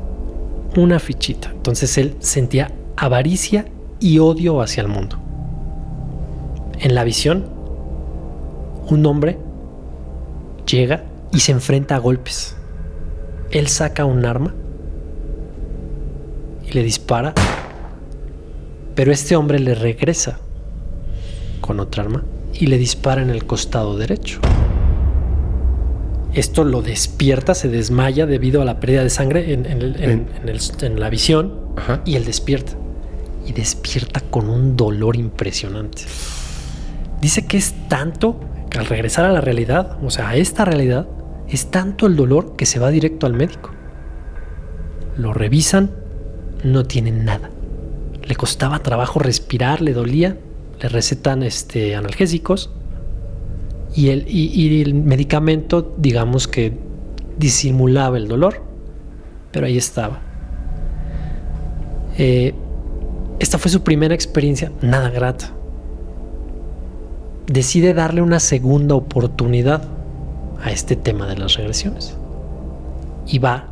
una fichita. Entonces él sentía avaricia y odio hacia el mundo. En la visión, un hombre llega y se enfrenta a golpes. Él saca un arma y le dispara, pero este hombre le regresa con otra arma y le dispara en el costado derecho. Esto lo despierta, se desmaya debido a la pérdida de sangre en la visión. Ajá. Y él despierta. Y despierta con un dolor impresionante. Dice que es tanto, al regresar a la realidad, o sea, a esta realidad, es tanto el dolor que se va directo al médico. Lo revisan, no tienen nada. Le costaba trabajo respirar, le dolía, le recetan analgésicos y el medicamento, digamos que disimulaba el dolor, pero ahí estaba. Esta fue su primera experiencia, nada grata. Decide darle una segunda oportunidad a este tema de las regresiones y va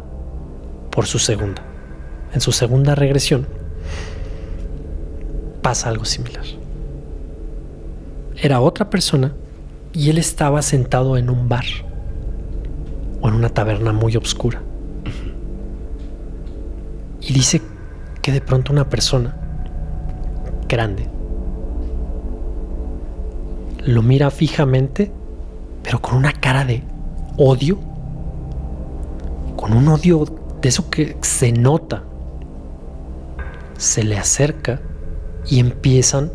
por su segunda. en su segunda regresión, pasa algo similar. Era otra persona y él estaba sentado en un bar o en una taberna muy oscura. Y dice que de pronto una persona grande lo mira fijamente, pero con una cara de odio, con un odio de eso que se nota. Se le acerca y empiezan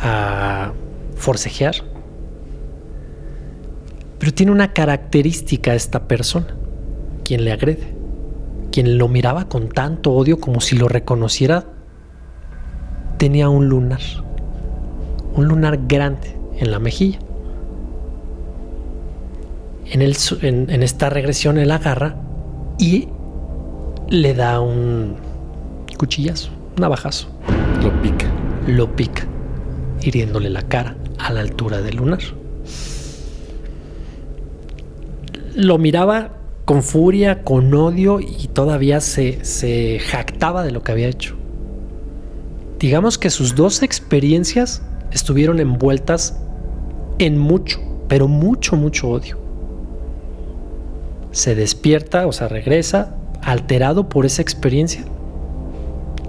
a forcejear. Pero tiene una característica esta persona, quien le agrede, quien lo miraba con tanto odio como si lo reconociera. Tenía un lunar grande en la mejilla. En esta regresión él agarra y le da un cuchillazo, un navajazo. Lo pica, hiriéndole la cara a la altura del lunar. Lo miraba con furia, con odio, y todavía se jactaba de lo que había hecho. Digamos que sus dos experiencias estuvieron envueltas en mucho, pero mucho odio. Se despierta, o sea, regresa alterado por esa experiencia.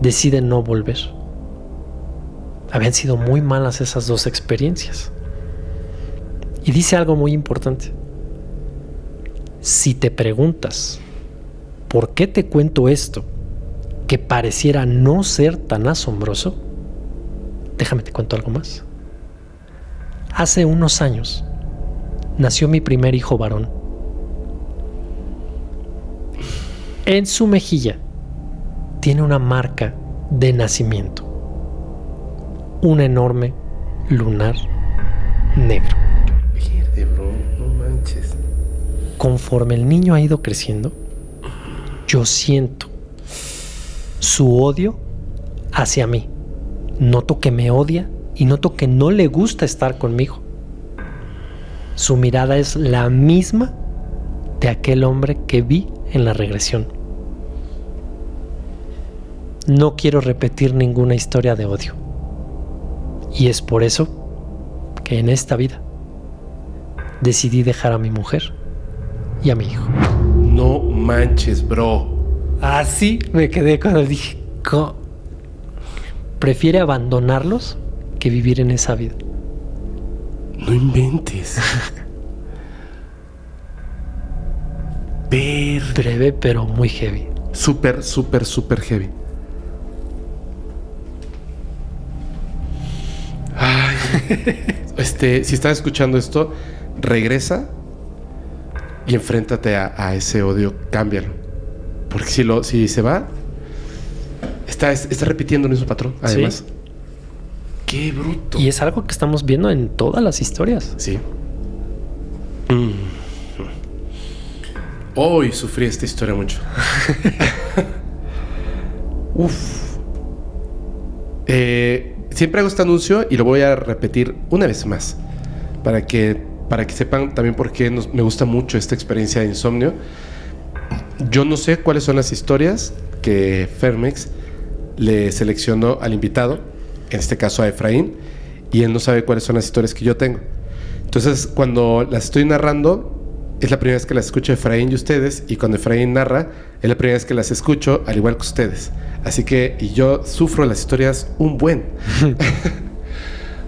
Decide no volver. Habían sido muy malas esas dos experiencias. Y dice algo muy importante. Si te preguntas ¿por qué te cuento esto que pareciera no ser tan asombroso? Déjame te cuento algo más. Hace unos años nació mi primer hijo varón. En su mejilla tiene una marca de nacimiento. Un enorme lunar negro. Pierde, bro, no manches. Conforme el niño ha ido creciendo, yo siento su odio hacia mí. Noto que me odia y noto que no le gusta estar conmigo. Su mirada es la misma de aquel hombre que vi en la regresión. No quiero repetir ninguna historia de odio. Y es por eso que en esta vida decidí dejar a mi mujer y a mi hijo. No manches, bro. Así me quedé cuando dije, prefiere abandonarlos que vivir en esa vida. No inventes. Breve, pero muy heavy. Súper heavy. Ay. Si estás escuchando esto, regresa y enfréntate a ese odio, cámbialo. Porque si se va, está repitiendo el mismo patrón, además. Sí. ¡Qué bruto! Y es algo que estamos viendo en todas las historias. Sí. Hoy sufrí esta historia mucho. Uf. Siempre hago este anuncio y lo voy a repetir una vez más. Para que sepan también por qué me gusta mucho esta experiencia de insomnio. Yo no sé cuáles son las historias que Fermex le seleccionó al invitado, en este caso a Efraín, y él no sabe cuáles son las historias que yo tengo. Entonces, cuando las estoy narrando, es la primera vez que las escucho Efraín y ustedes, y cuando Efraín narra, es la primera vez que las escucho, al igual que ustedes. Así que, y yo sufro las historias un buen.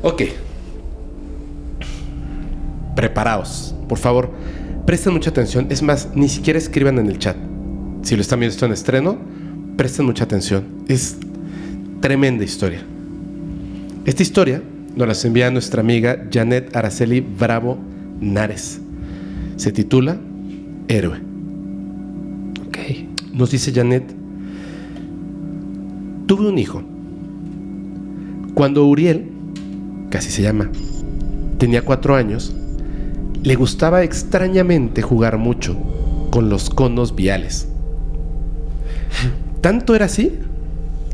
Ok. Preparaos, por favor, presten mucha atención. Es más, ni siquiera escriban en el chat. Si lo están viendo esto en estreno, presten mucha atención. Es tremenda historia. Esta historia nos la envía nuestra amiga Janet Araceli Bravo Nares. Se titula Héroe. Ok. Nos dice Janet: tuve un hijo. Cuando Uriel, que así se llama, tenía 4 años, le gustaba extrañamente jugar mucho con los conos viales. Tanto era así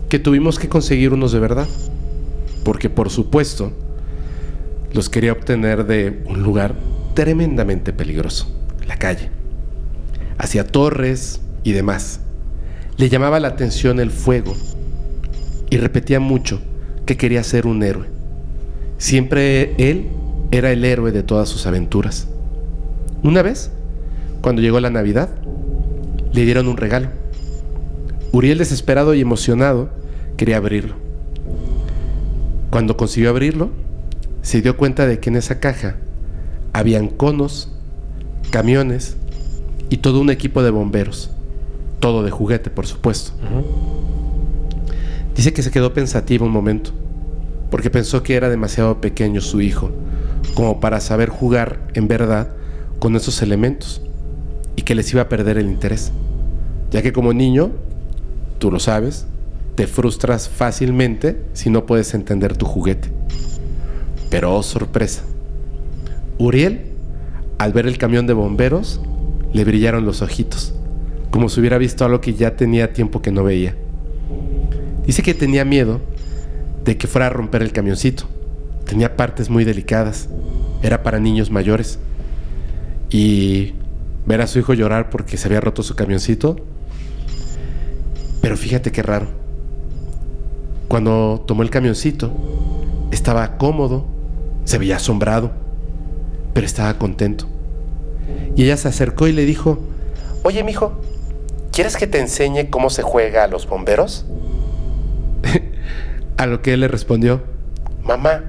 que tuvimos que conseguir unos de verdad, porque por supuesto los quería obtener de un lugar tremendamente peligroso, la calle. Hacia torres y demás. Le llamaba la atención el fuego y repetía mucho que quería ser un héroe. Siempre él era el héroe de todas sus aventuras. Una vez, cuando llegó la Navidad, le dieron un regalo. Uriel, desesperado y emocionado, quería abrirlo. Cuando consiguió abrirlo, se dio cuenta de que en esa caja habían conos, camiones y todo un equipo de bomberos. Todo de juguete, por supuesto. Dice que se quedó pensativo un momento, porque pensó que era demasiado pequeño su hijo como para saber jugar en verdad con esos elementos, y que les iba a perder el interés, ya que como niño, tú lo sabes, te frustras fácilmente si no puedes entender tu juguete. Pero oh sorpresa, Uriel, al ver el camión de bomberos, le brillaron los ojitos, como si hubiera visto algo que ya tenía tiempo que no veía. Dice que tenía miedo de que fuera a romper el camioncito. Tenía partes muy delicadas, era para niños mayores. Y ver a su hijo llorar porque se había roto su camioncito. Pero fíjate qué raro. Cuando tomó el camioncito, estaba cómodo, se veía asombrado, pero estaba contento. Y ella se acercó y le dijo: oye, mijo, ¿quieres que te enseñe cómo se juega a los bomberos? A lo que él le respondió: mamá,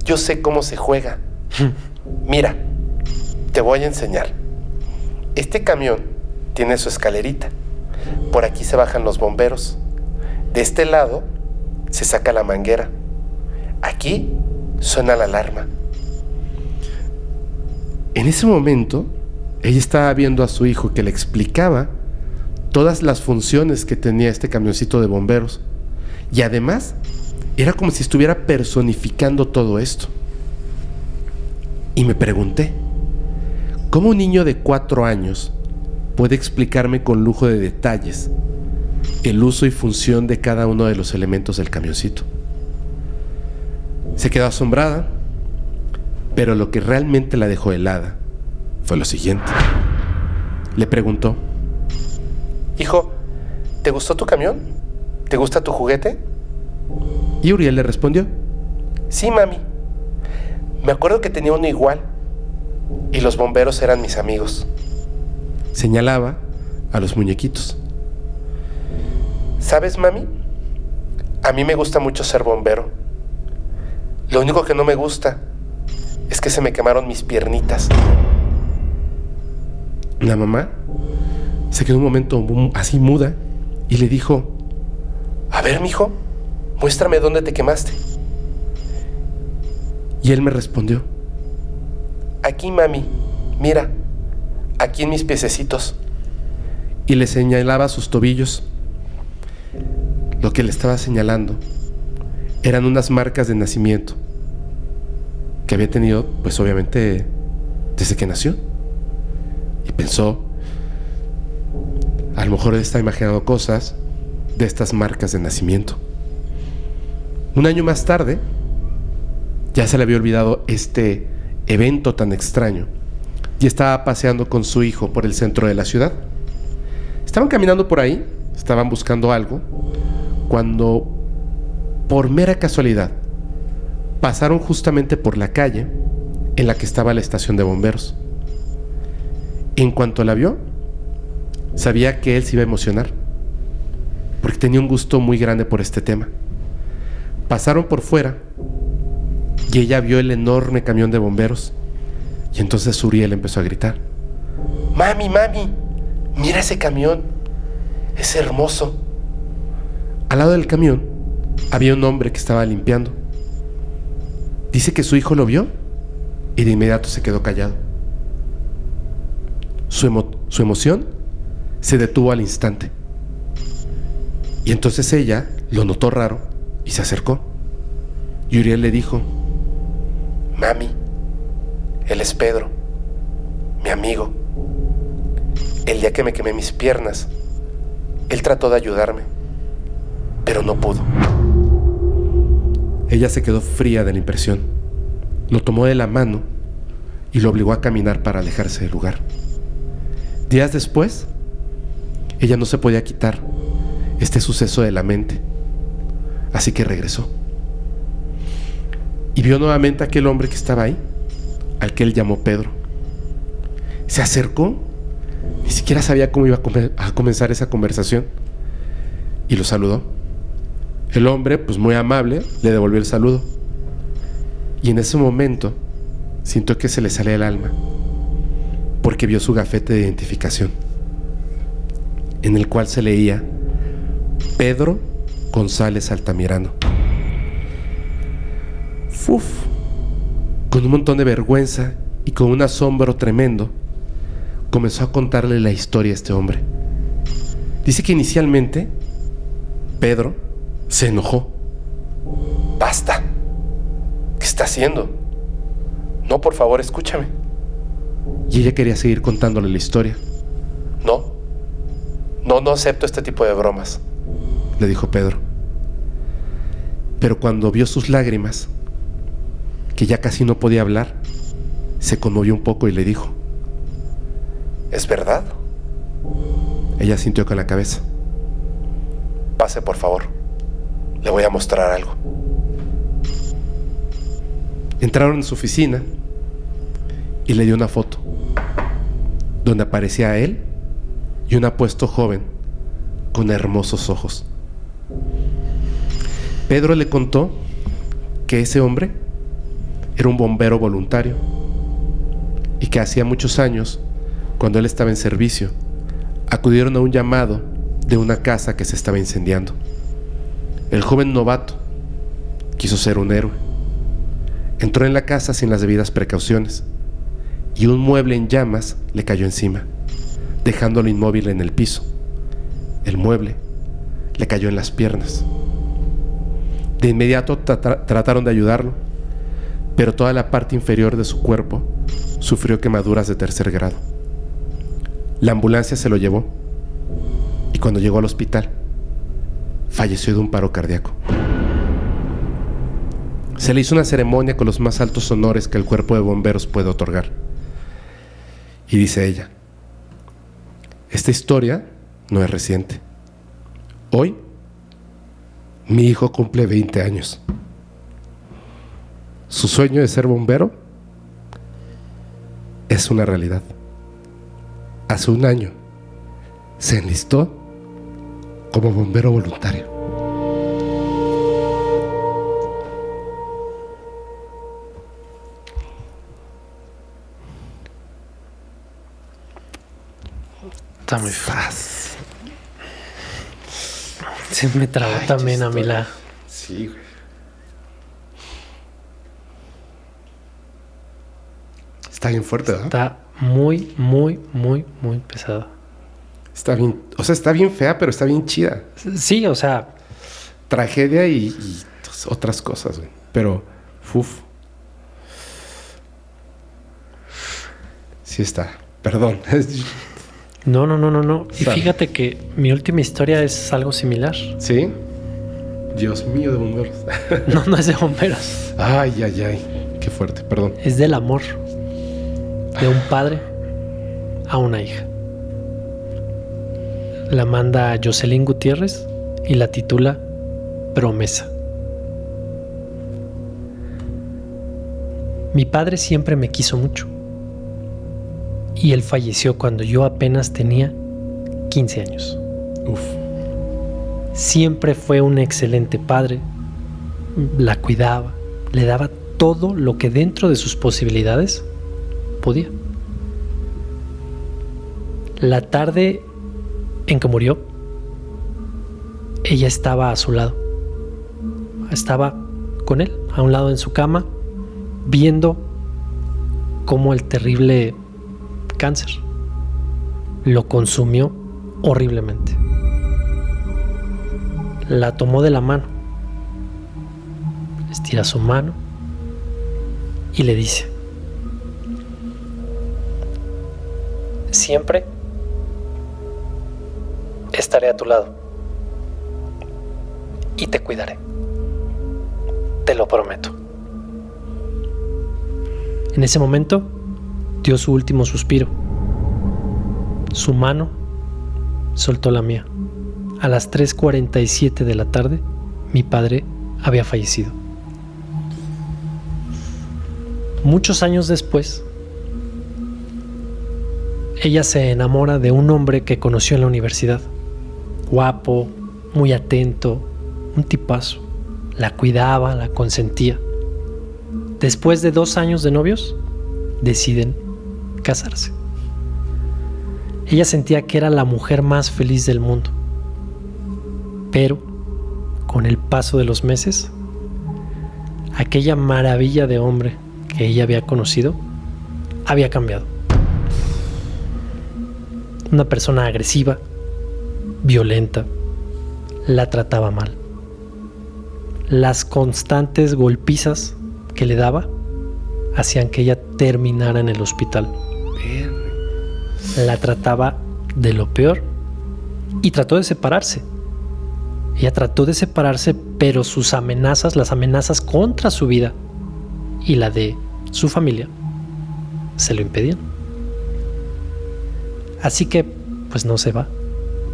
yo sé cómo se juega. Mira, te voy a enseñar. Este camión tiene su escalerita. Por aquí se bajan los bomberos. De este lado se saca la manguera. Aquí suena la alarma. En ese momento, ella estaba viendo a su hijo, que le explicaba todas las funciones que tenía este camioncito de bomberos. Y además, era como si estuviera personificando todo esto. Y me pregunté, ¿cómo un niño de 4 años puede explicarme con lujo de detalles el uso y función de cada uno de los elementos del camioncito? Se quedó asombrada, pero lo que realmente la dejó helada fue lo siguiente. Le preguntó: hijo, ¿te gustó tu camión? ¿Te gusta tu juguete? Y Uriel le respondió: sí, mami. Me acuerdo que tenía uno igual y los bomberos eran mis amigos. Señalaba a los muñequitos. ¿Sabes, mami? A mí me gusta mucho ser bombero. Lo único que no me gusta es que se me quemaron mis piernitas. La mamá se quedó un momento así muda y le dijo: a ver, mijo, muéstrame dónde te quemaste. Y él me respondió: aquí, mami, mira, aquí en mis piececitos. Y le señalaba sus tobillos. Lo que le estaba señalando eran unas marcas de nacimiento que había tenido, pues obviamente, desde que nació. Y pensó, a lo mejor está imaginando cosas de estas marcas de nacimiento. Un año más tarde, ya se le había olvidado este evento tan extraño y estaba paseando con su hijo por el centro de la ciudad. Estaban caminando por ahí, estaban buscando algo, cuando, por mera casualidad, pasaron justamente por la calle en la que estaba la estación de bomberos. En cuanto la vio, sabía que él se iba a emocionar, porque tenía un gusto muy grande por este tema. Pasaron por fuera y ella vio el enorme camión de bomberos. Y entonces Uriel empezó a gritar: mami, mami, mira ese camión, es hermoso. Al lado del camión había un hombre que estaba limpiando. Dice que su hijo lo vio y de inmediato se quedó callado. Su emoción se detuvo al instante. Y entonces ella lo notó raro y se acercó. Y Uriel le dijo: mami, él es Pedro, mi amigo. El día que me quemé mis piernas, él trató de ayudarme, pero no pudo. Ella se quedó fría de la impresión. Lo tomó de la mano y lo obligó a caminar para alejarse del lugar. Días después, ella no se podía quitar este suceso de la mente. Así que regresó. Y vio nuevamente a aquel hombre que estaba ahí, al que él llamó Pedro. Se acercó, ni siquiera sabía cómo iba a comenzar esa conversación, y lo saludó. El hombre, pues muy amable, le devolvió el saludo. Y en ese momento sintió que se le salía el alma, porque vio su gafete de identificación, en el cual se leía Pedro González Altamirano. Uf, con un montón de vergüenza y con un asombro tremendo, comenzó a contarle la historia a este hombre. Dice que inicialmente Pedro se enojó. ¡Basta! ¿Qué está haciendo? No, por favor, escúchame. Y ella quería seguir contándole la historia. No acepto este tipo de bromas, le dijo Pedro. Pero cuando vio sus lágrimas, que ya casi no podía hablar, se conmovió un poco y le dijo: ¿es verdad? Ella sintió con la cabeza. Pase, por favor. Le voy a mostrar algo. Entraron en su oficina y le dio una foto donde aparecía a él y un apuesto joven con hermosos ojos. Pedro le contó que ese hombre era un bombero voluntario y que hacía muchos años, cuando él estaba en servicio, acudieron a un llamado de una casa que se estaba incendiando. El joven novato quiso ser un héroe. Entró en la casa sin las debidas precauciones y un mueble en llamas le cayó encima, dejándolo inmóvil en el piso. El mueble le cayó en las piernas. De inmediato trataron de ayudarlo, pero toda la parte inferior de su cuerpo sufrió quemaduras de 3er grado. La ambulancia se lo llevó y cuando llegó al hospital, falleció de un paro cardíaco. Se le hizo una ceremonia con los más altos honores que el cuerpo de bomberos puede otorgar. Y dice ella: esta historia no es reciente. Hoy, mi hijo cumple 20 años. Su sueño de ser bombero es una realidad. Hace un año se enlistó como bombero voluntario. Está muy fácil. Se me trabó también a mí la... Sí, güey. Está bien fuerte, ¿verdad? Está muy, muy, muy, muy pesada. Está bien, o sea, está bien fea, pero está bien chida. Sí, o sea... Tragedia y otras cosas, güey. Pero, uf. Sí está. Perdón. No. Y fíjate que mi última historia es algo similar. ¿Sí? Dios mío, de bomberos. No es de bomberos. Ay. Qué fuerte, perdón. Es del amor de un padre a una hija. La manda Jocelyn Gutiérrez y la titula Promesa. Mi padre siempre me quiso mucho. Y él falleció cuando yo apenas tenía 15 años. Uf. Siempre fue un excelente padre. La cuidaba, le daba todo lo que dentro de sus posibilidades podía. La tarde en que murió, ella estaba a su lado. Estaba con él, a un lado en su cama, viendo cómo el terrible cáncer lo consumió horriblemente. La tomó de la mano, estira su mano y le dice: siempre estaré a tu lado y te cuidaré, te lo prometo. En ese momento dio su último suspiro. Su mano soltó la mía, a las 3:47 de la tarde, mi padre había fallecido. Muchos años después, ella se enamora de un hombre que conoció en la universidad. Guapo, muy atento, un tipazo. La cuidaba, la consentía. Después de 2 años de novios, deciden casarse. Ella sentía que era la mujer más feliz del mundo. Pero, con el paso de los meses, aquella maravilla de hombre que ella había conocido había cambiado. Una persona agresiva, violenta, la trataba mal. Las constantes golpizas que le daba hacían que ella terminara en el hospital. La trataba de lo peor y trató de separarse. Ella trató de separarse, pero sus amenazas, las amenazas contra su vida y la de su familia, se lo impedían. Así que, pues no se va.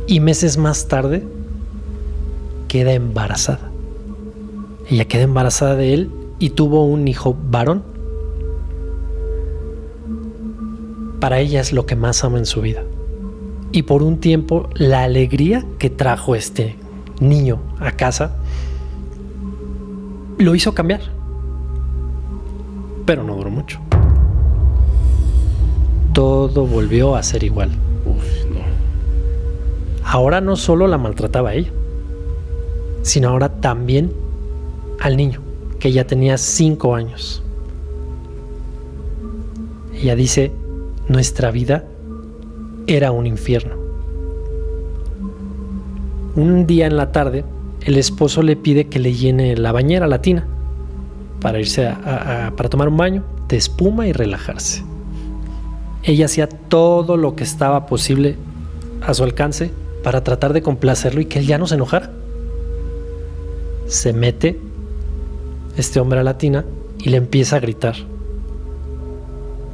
Y meses más tarde, queda embarazada. Ella queda embarazada de él y tuvo un hijo varón. Para ella es lo que más ama en su vida. Y por un tiempo, la alegría que trajo este niño a casa lo hizo cambiar. Pero no duró mucho. Todo volvió a ser igual. No. Ahora no solo la maltrataba a ella, sino ahora también al niño, que ya tenía 5 años. Ella dice, nuestra vida era un infierno. Un día en la tarde, el esposo le pide que le llene la bañera, la tina, para irse para tomar un baño de espuma y relajarse. Ella hacía todo lo que estaba posible a su alcance para tratar de complacerlo y que él ya no se enojara. Se mete este hombre a la tina y le empieza a gritar: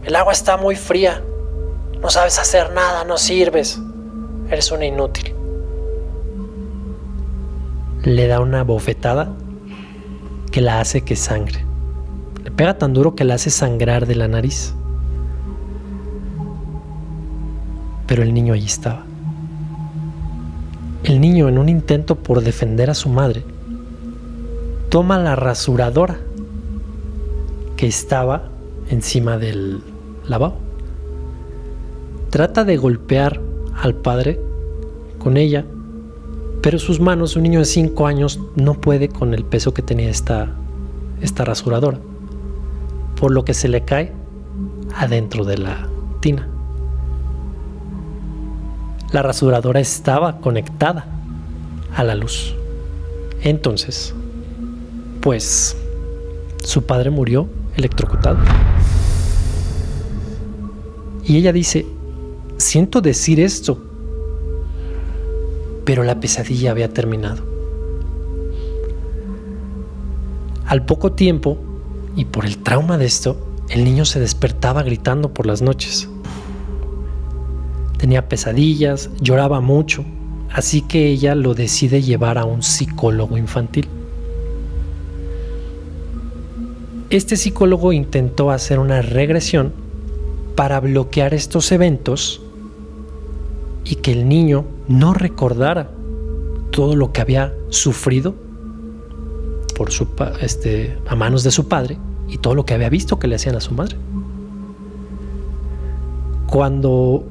el agua está muy fría, no sabes hacer nada, no sirves, eres una inútil. Le da una bofetada que la hace que sangre. Le pega tan duro que la hace sangrar de la nariz. Pero el niño allí estaba. El niño, en un intento por defender a su madre, toma la rasuradora que estaba encima del lavabo. Trata de golpear al padre con ella, pero sus manos, un niño de 5 años, no puede con el peso que tenía esta rasuradora, por lo que se le cae adentro de la tina. La rasuradora estaba conectada a la luz. Entonces, pues, su padre murió electrocutado. Y ella dice, siento decir esto, pero la pesadilla había terminado. Al poco tiempo, y por el trauma de esto, el niño se despertaba gritando por las noches. Tenía pesadillas, lloraba mucho, así que ella lo decide llevar a un psicólogo infantil. Este psicólogo intentó hacer una regresión para bloquear estos eventos y que el niño no recordara todo lo que había sufrido por a manos de su padre y todo lo que había visto que le hacían a su madre. Cuando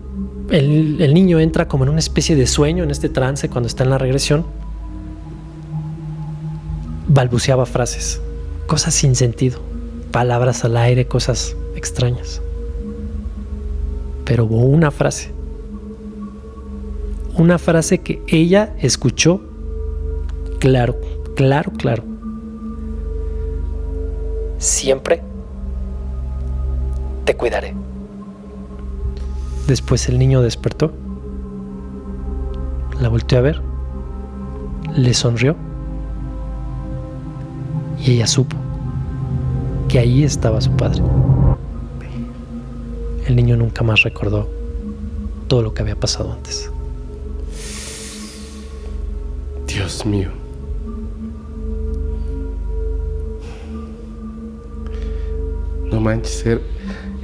el niño entra como en una especie de sueño, en este trance, cuando está en la regresión, balbuceaba frases, cosas sin sentido, palabras al aire, cosas extrañas. Pero hubo una frase que ella escuchó claro. Siempre te cuidaré. Después el niño despertó, la volteó a ver, le sonrió y ella supo que ahí estaba su padre. El niño nunca más recordó todo lo que había pasado antes. Dios mío. No manches,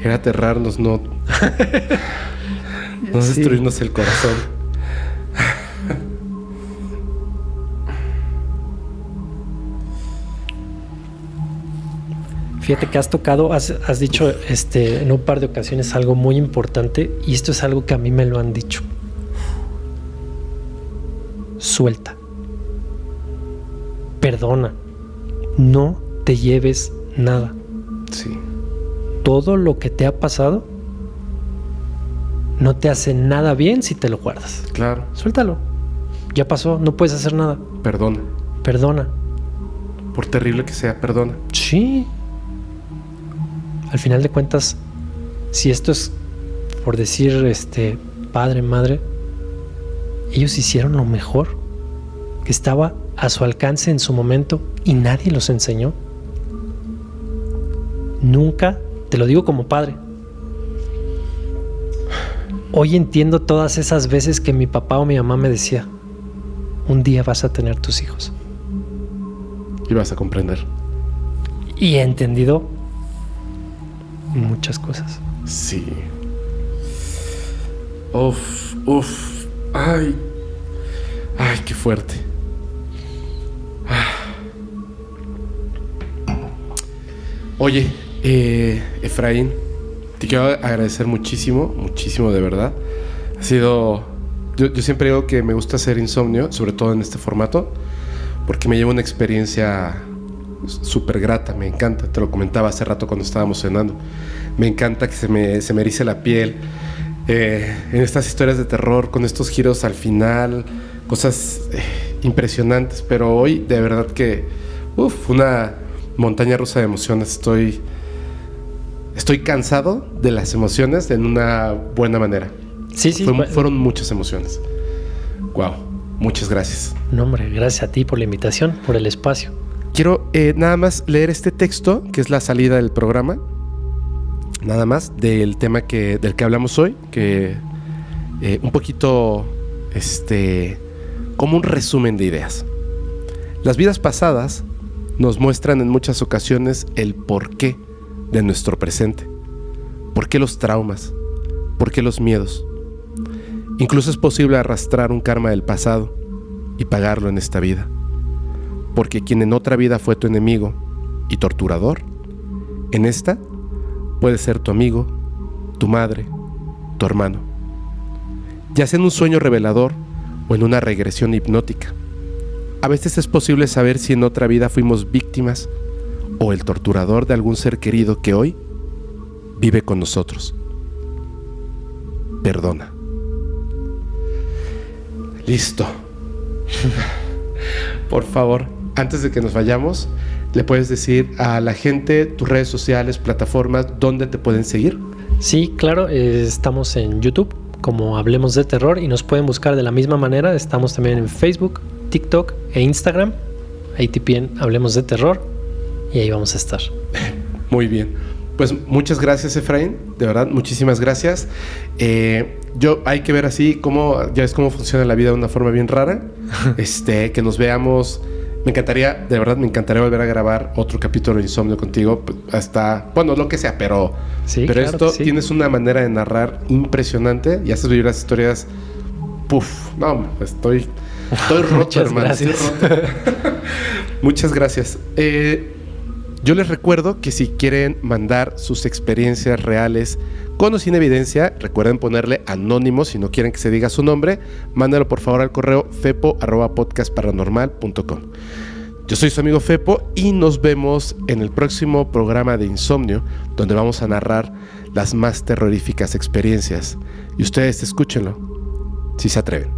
era aterrarnos, no Sí. destruirnos el corazón. Fíjate que has tocado, has dicho en un par de ocasiones algo muy importante, y esto es algo que a mí me lo han dicho. Suelta. Perdona. No te lleves nada. Sí, Todo lo que te ha pasado no te hace nada bien si te lo guardas. claro. Suéltalo. Ya pasó, no puedes hacer nada. Perdona. Perdona. Por terrible que sea, perdona. Sí. Al final de cuentas, si esto es por decir padre, madre, ellos hicieron lo mejor que estaba a su alcance en su momento y nadie los enseñó. Nunca, te lo digo como padre. Hoy entiendo todas esas veces que mi papá o mi mamá me decía, un día vas a tener tus hijos. Y vas a comprender. Y he entendido muchas cosas. Sí. Uf. Ay, qué fuerte. Oye, Efraín, te quiero agradecer muchísimo de verdad. Ha sido... Yo siempre digo que me gusta hacer Insomnio, sobre todo en este formato, porque me lleva una experiencia súper grata, me encanta. Te lo comentaba hace rato cuando estábamos cenando. Me encanta que se me erice la piel. En estas historias de terror, con estos giros al final, cosas impresionantes, pero hoy de verdad que una montaña rusa de emociones. Estoy cansado de las emociones en una buena manera. Sí. Fueron muchas emociones. Wow, muchas gracias. No, hombre, gracias a ti por la invitación, por el espacio. Quiero nada más leer este texto, que es la salida del programa, nada más, del tema del que hablamos hoy, que un poquito, como un resumen de ideas. Las vidas pasadas nos muestran en muchas ocasiones el porqué de nuestro presente. ¿Por qué los traumas? ¿Por qué los miedos? Incluso es posible arrastrar un karma del pasado y pagarlo en esta vida. Porque quien en otra vida fue tu enemigo y torturador, en esta puede ser tu amigo, tu madre, tu hermano. Ya sea en un sueño revelador o en una regresión hipnótica. A veces es posible saber si en otra vida fuimos víctimas o el torturador de algún ser querido que hoy vive con nosotros. Perdona. Listo. Por favor, antes de que nos vayamos, ¿le puedes decir a la gente tus redes sociales, plataformas, dónde te pueden seguir? Sí, claro, estamos en YouTube como Hablemos de Terror y nos pueden buscar de la misma manera. Estamos también en Facebook, TikTok e Instagram. Ahí tipen Hablemos de Terror y ahí vamos a estar. Muy bien. Pues muchas gracias, Efraín. De verdad, muchísimas gracias. Hay que ver así ya ves cómo funciona la vida de una forma bien rara. Que nos veamos. Me encantaría volver a grabar otro capítulo de Insomnio contigo. Hasta, lo que sea, pero claro esto sí. Tienes una manera de narrar impresionante y haces vivir las historias. No, estoy roto, hermano. Estoy roto. Muchas gracias. Yo les recuerdo que si quieren mandar sus experiencias reales con o sin evidencia, recuerden ponerle anónimo si no quieren que se diga su nombre. Mándalo por favor al correo fepo@podcastparanormal.com. Yo soy su amigo Fepo y nos vemos en el próximo programa de Insomnio, donde vamos a narrar las más terroríficas experiencias. Y ustedes escúchenlo, si se atreven.